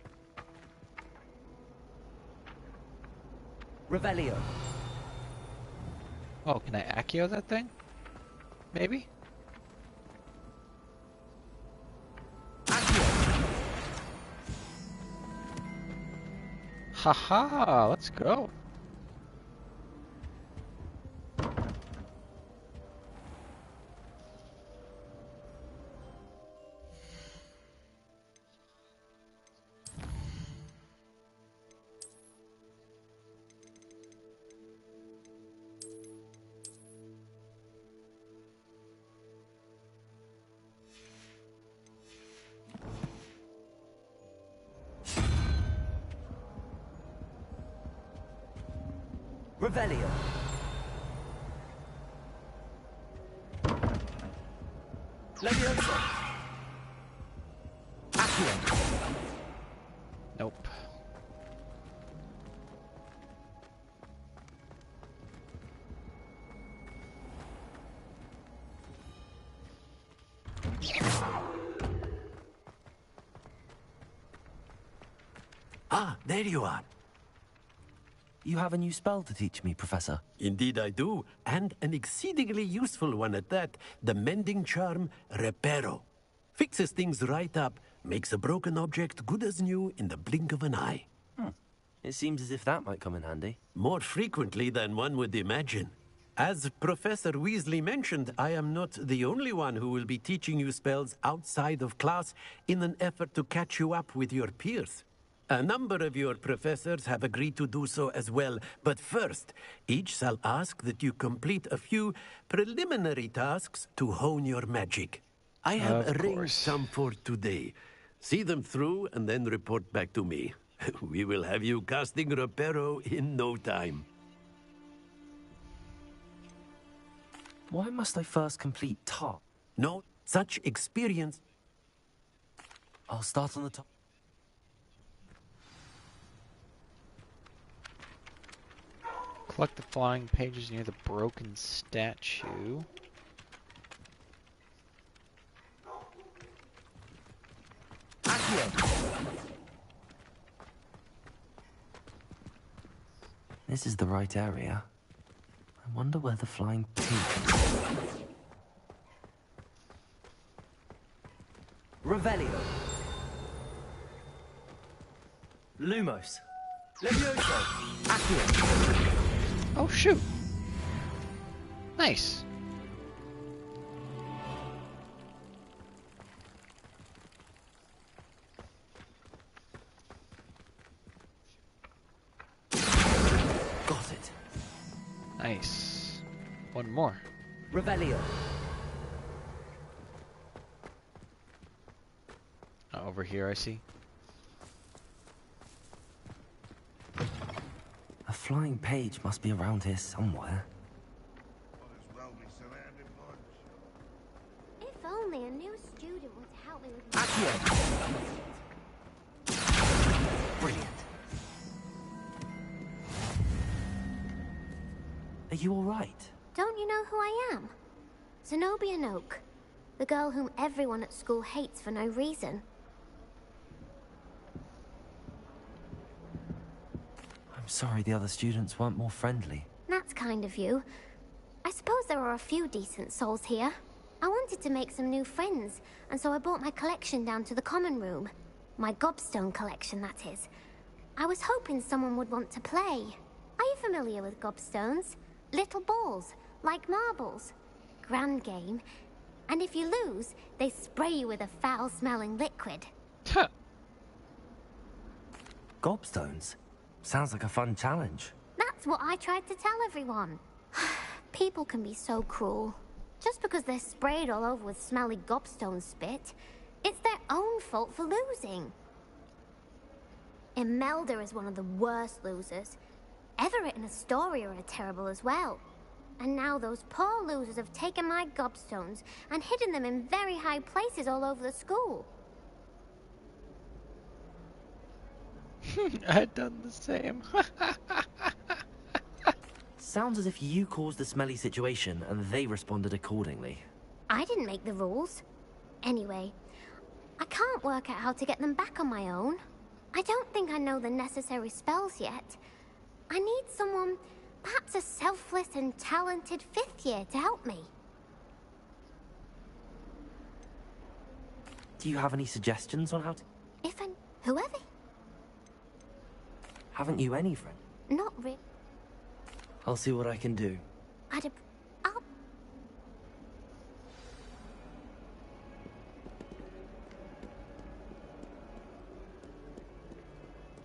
Revelio. Oh, can I Accio that thing? Maybe? Haha, let's go. Revelio. Leviosa. Accio. Nope. Ah, there you are. You have a new spell to teach me, Professor. Indeed I do, and an exceedingly useful one at that. The mending charm, Reparo. Fixes things right up, makes a broken object good as new in the blink of an eye. It seems as if that might come in handy. More frequently than one would imagine. As Professor Weasley mentioned, I am not the only one who will be teaching you spells outside of class in an effort to catch you up with your peers. A number of your professors have agreed to do so as well, but first, each shall ask that you complete a few preliminary tasks to hone your magic. I have arranged some for today. See them through and then report back to me. We will have you casting Reparo in no time. Why must I first complete top? No such experience. I'll start on the top. Collect the flying pages near the broken statue. This is the right area. I wonder where the flying pig... Revelio. Lumos. Levioso. Accio. Oh, shoot. Nice. Got it. Nice. One more. Revelio. Over here, I see. A flying page must be around here somewhere. If only a new student would help me with Accio. Brilliant. Are you all right? Don't you know who I am? Zenobia Noak, the girl whom everyone at school hates for no reason. I'm sorry the other students weren't more friendly. That's kind of you. I suppose there are a few decent souls here. I wanted to make some new friends, and so I brought my collection down to the common room. My gobstone collection, that is. I was hoping someone would want to play. Are you familiar with gobstones? Little balls, like marbles. Grand game. And if you lose, they spray you with a foul-smelling liquid. Gobstones? Sounds like a fun challenge. That's what I tried to tell everyone. People can be so cruel. Just because they're sprayed all over with smelly gobstone spit, it's their own fault for losing. Imelda is one of the worst losers. Everett and Astoria are terrible as well. And now those poor losers have taken my gobstones and hidden them in very high places all over the school. I'd done the same. Sounds as if you caused the smelly situation and they responded accordingly. I didn't make the rules. Anyway, I can't work out how to get them back on my own. I don't think I know the necessary spells yet. I need someone, perhaps a selfless and talented 5th year to help me. Do you have any suggestions on how to... If and whoever. Haven't you any friend? Not really. I'll see what I can do. I'll...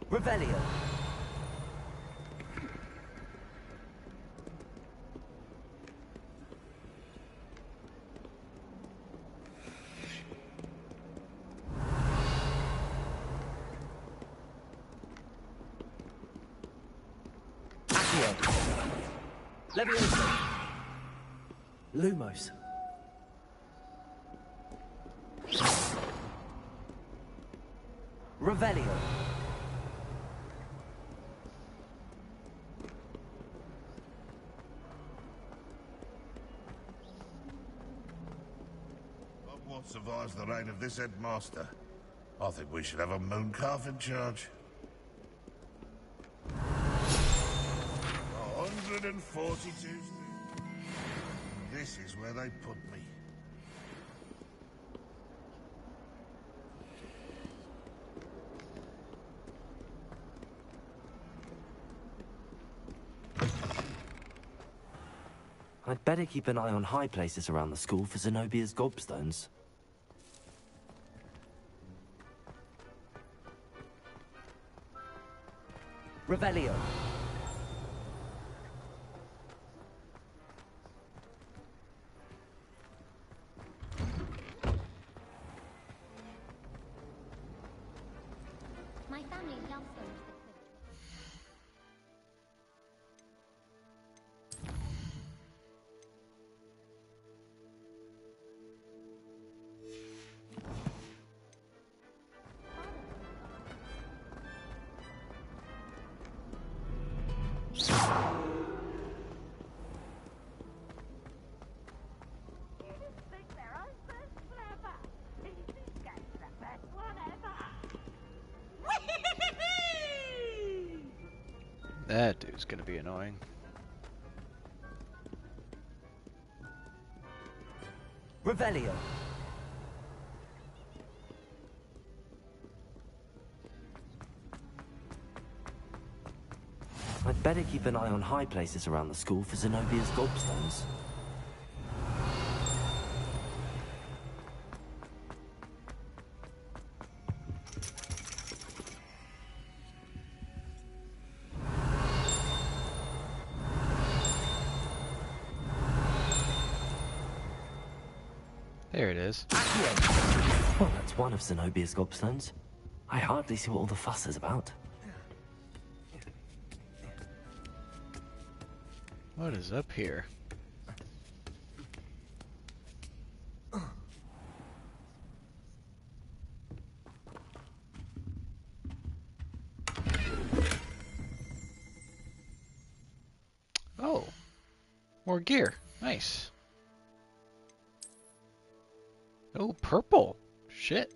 Revelio. Accio. Levioso. Lumos. Revelio. Of what survives the reign of this headmaster? I think we should have a mooncalf in charge. 142. This is where they put me. I'd better keep an eye on high places around the school for Zenobia's gobstones. Revelio. My family loves them. That dude's gonna be annoying. Revelio. I'd better keep an eye on high places around the school for Zenobia's gobstones. There it is. Well, that's one of Zenobia's gobstones. I hardly see what all the fuss is about. What is up here? Oh, more gear. Nice. Oh, purple. Shit.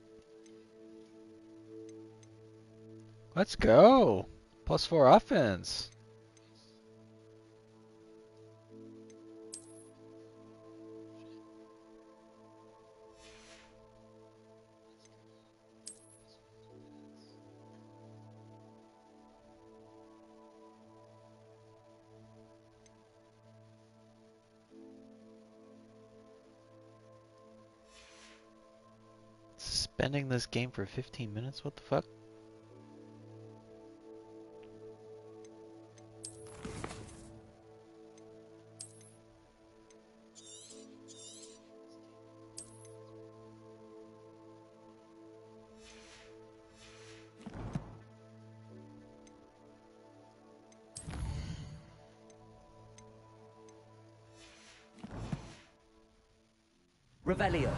Let's go. +4 offense. Suspending this game for 15 minutes? What the fuck? Revelio.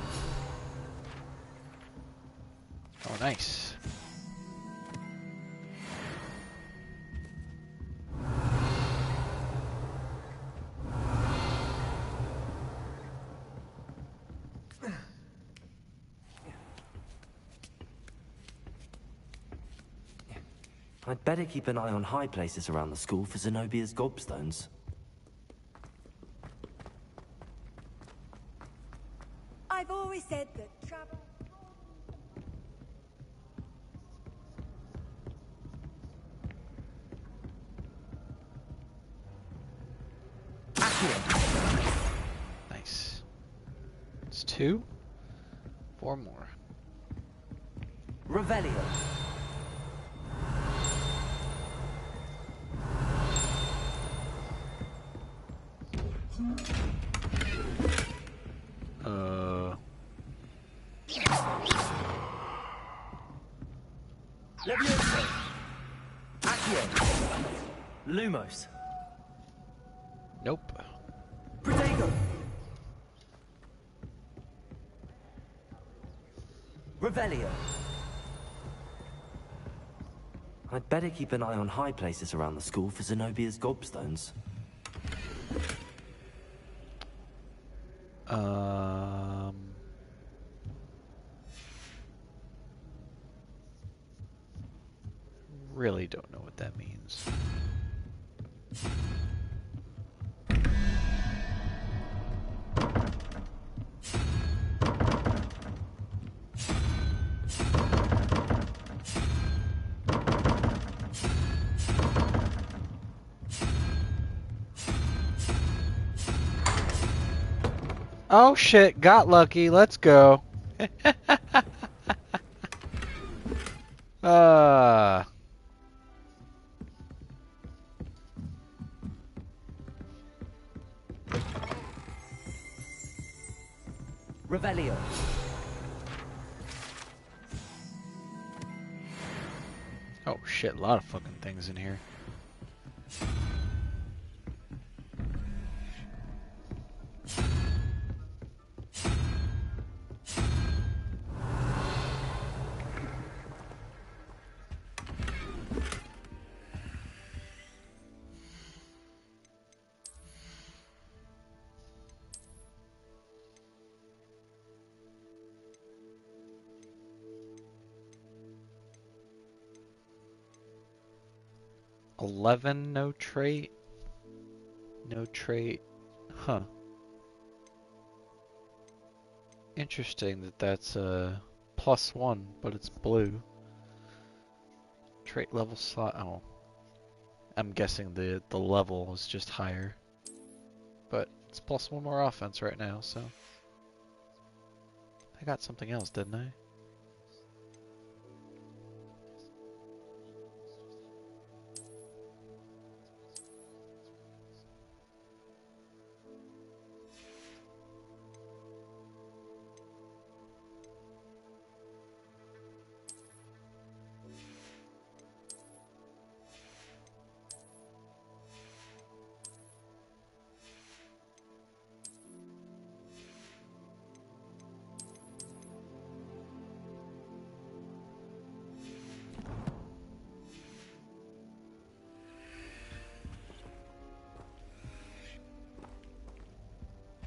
Oh, nice. I'd better keep an eye on high places around the school for Zenobia's gobstones. I've always said that travel... Nice. It's 2. 4 more. Revelio. Levioso. Accio. Lumos. Nope. Revelio. I'd better keep an eye on high places around the school for Zenobia's gobstones. Really don't know what that means. Oh shit, got lucky, let's go. Revelio. Oh shit, a lot of fucking things in here. No trait. No trait. Huh. Interesting that that's a +1, but it's blue. Trait level slot. Oh. I'm guessing the level is just higher. But it's +1 more offense right now, so. I got something else, didn't I?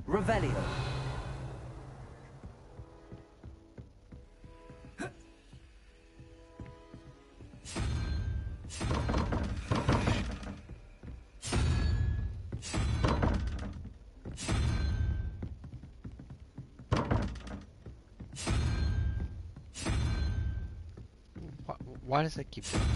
'Revelio. Why does it keep doing that?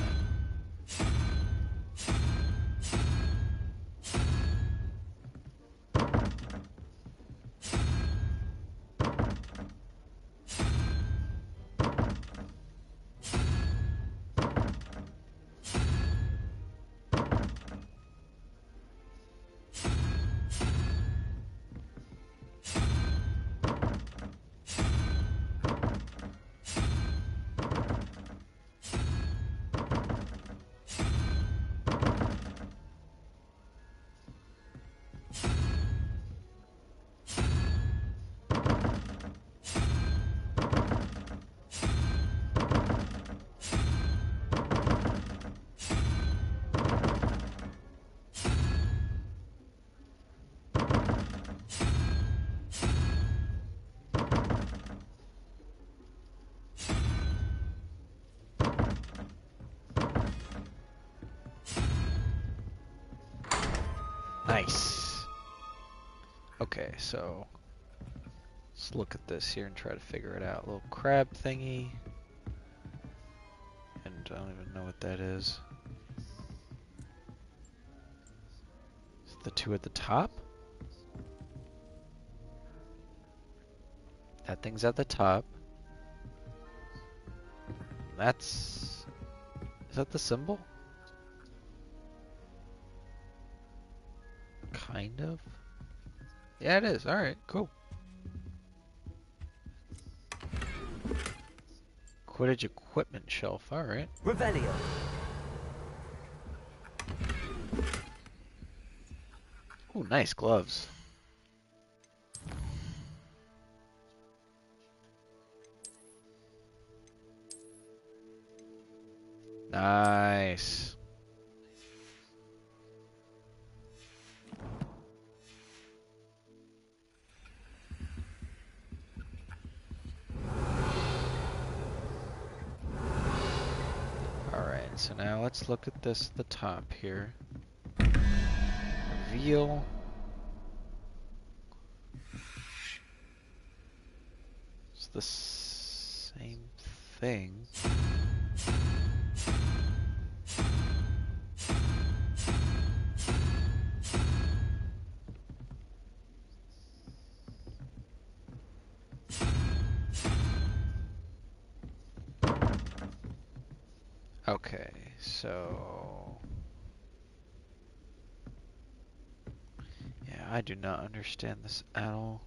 Nice. Okay, so let's look at this here and try to figure it out. Little crab thingy. And I don't even know what that is. Is it the two at the top? That thing's at the top. That's... Is that the symbol? Kind of. Yeah, it is. Alright, cool. Quidditch equipment shelf. Alright. Revelio. Ooh, nice gloves. Nice. Alright, so now let's look at this at the top here. Reveal. It's the same thing. Okay, so yeah, I do not understand this at all.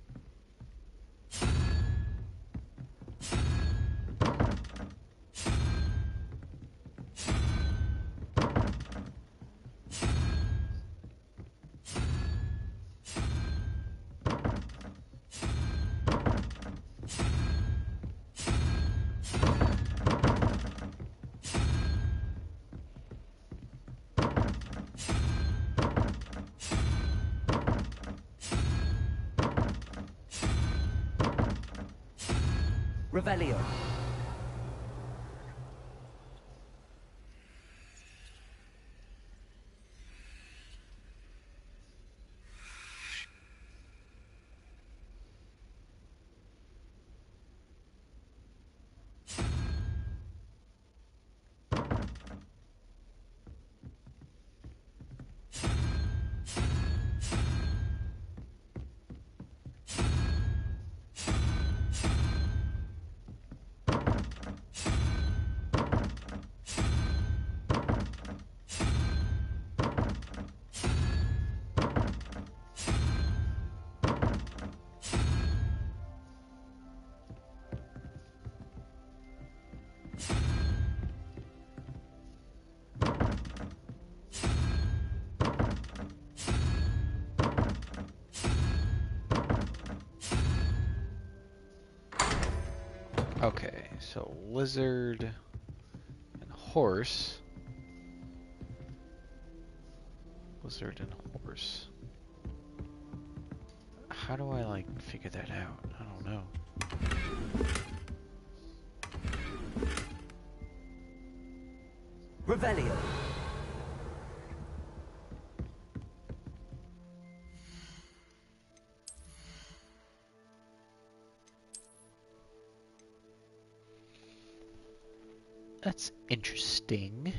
Revelio. Okay, so lizard and horse. Lizard and horse. How do I, like, figure that out? I don't know. Revelio. That's interesting.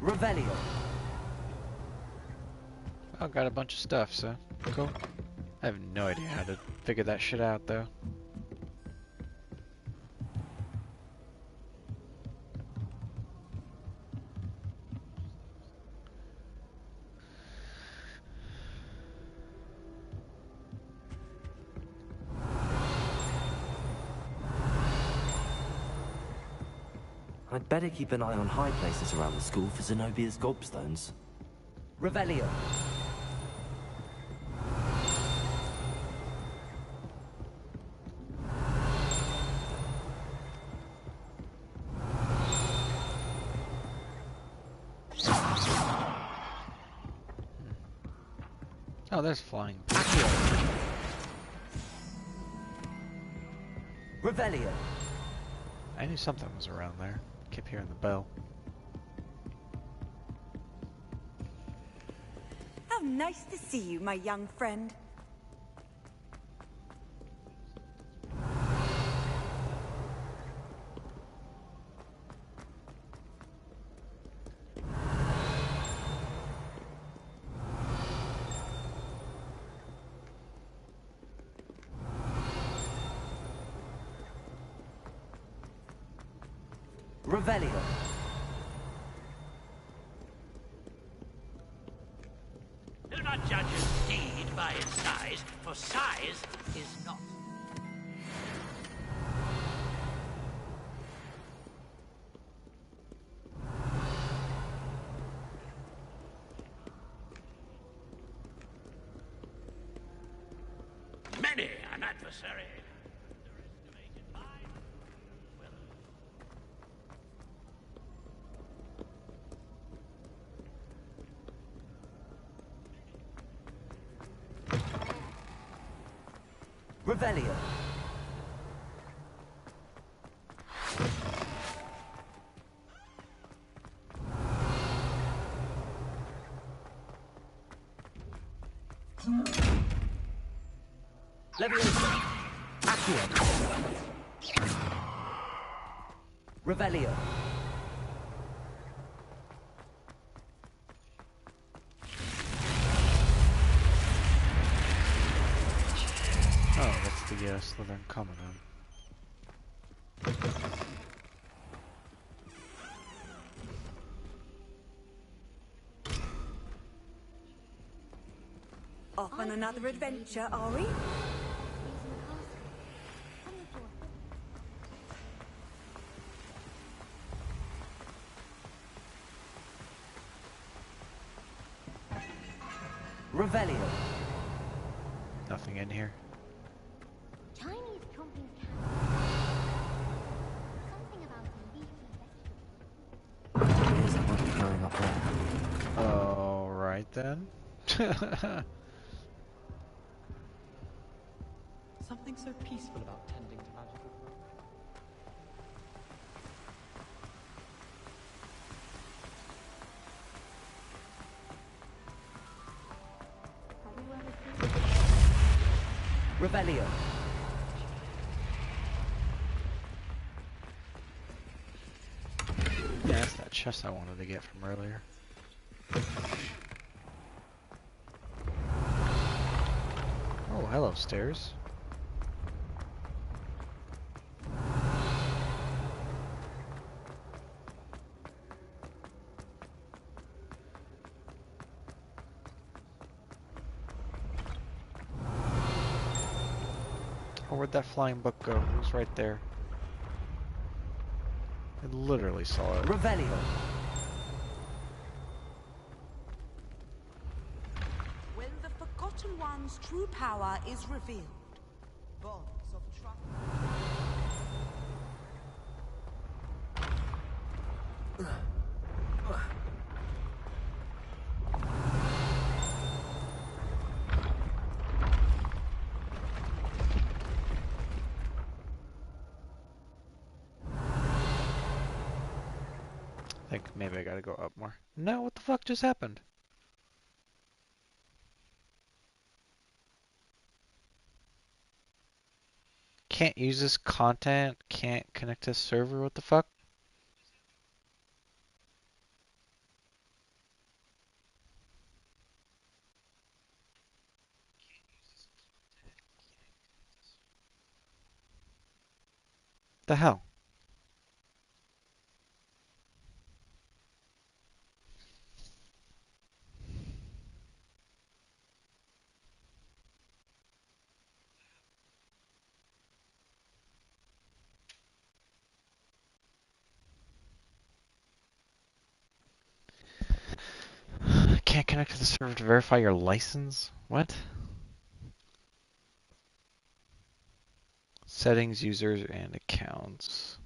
Revelio. I got a bunch of stuff, so cool. I have no idea how to figure that shit out, though. I'd better keep an eye on high places around the school for Zenobia's gobstones. Revelio. Oh, there's flying. Revelio. I knew something was around there. Kept hearing the bell. How nice to see you, my young friend. Revelio. Do not judge a steed by its size, for size is not. necessary. Revelio. Leviosa. Accio. Revelio. Oh, that's the Slytherin common room. Off on another adventure, are we? Revelio. Nothing in here. Chinese trumping something about Here's the one going up there. Alright then. Something so peaceful about tending to magical growth. Revelio. Yeah, that's that chest I wanted to get from earlier. Oh, hello, stairs. Oh, where'd that flying book go? It was right there. I literally saw it. Revelio. When the Forgotten One's true power is revealed, bonds of trust. I think maybe I gotta go up more. No, what the fuck just happened? Can't use this content, can't connect to server, what the fuck? The hell? Can't connect to the server to verify your license? What? Settings, users, and accounts.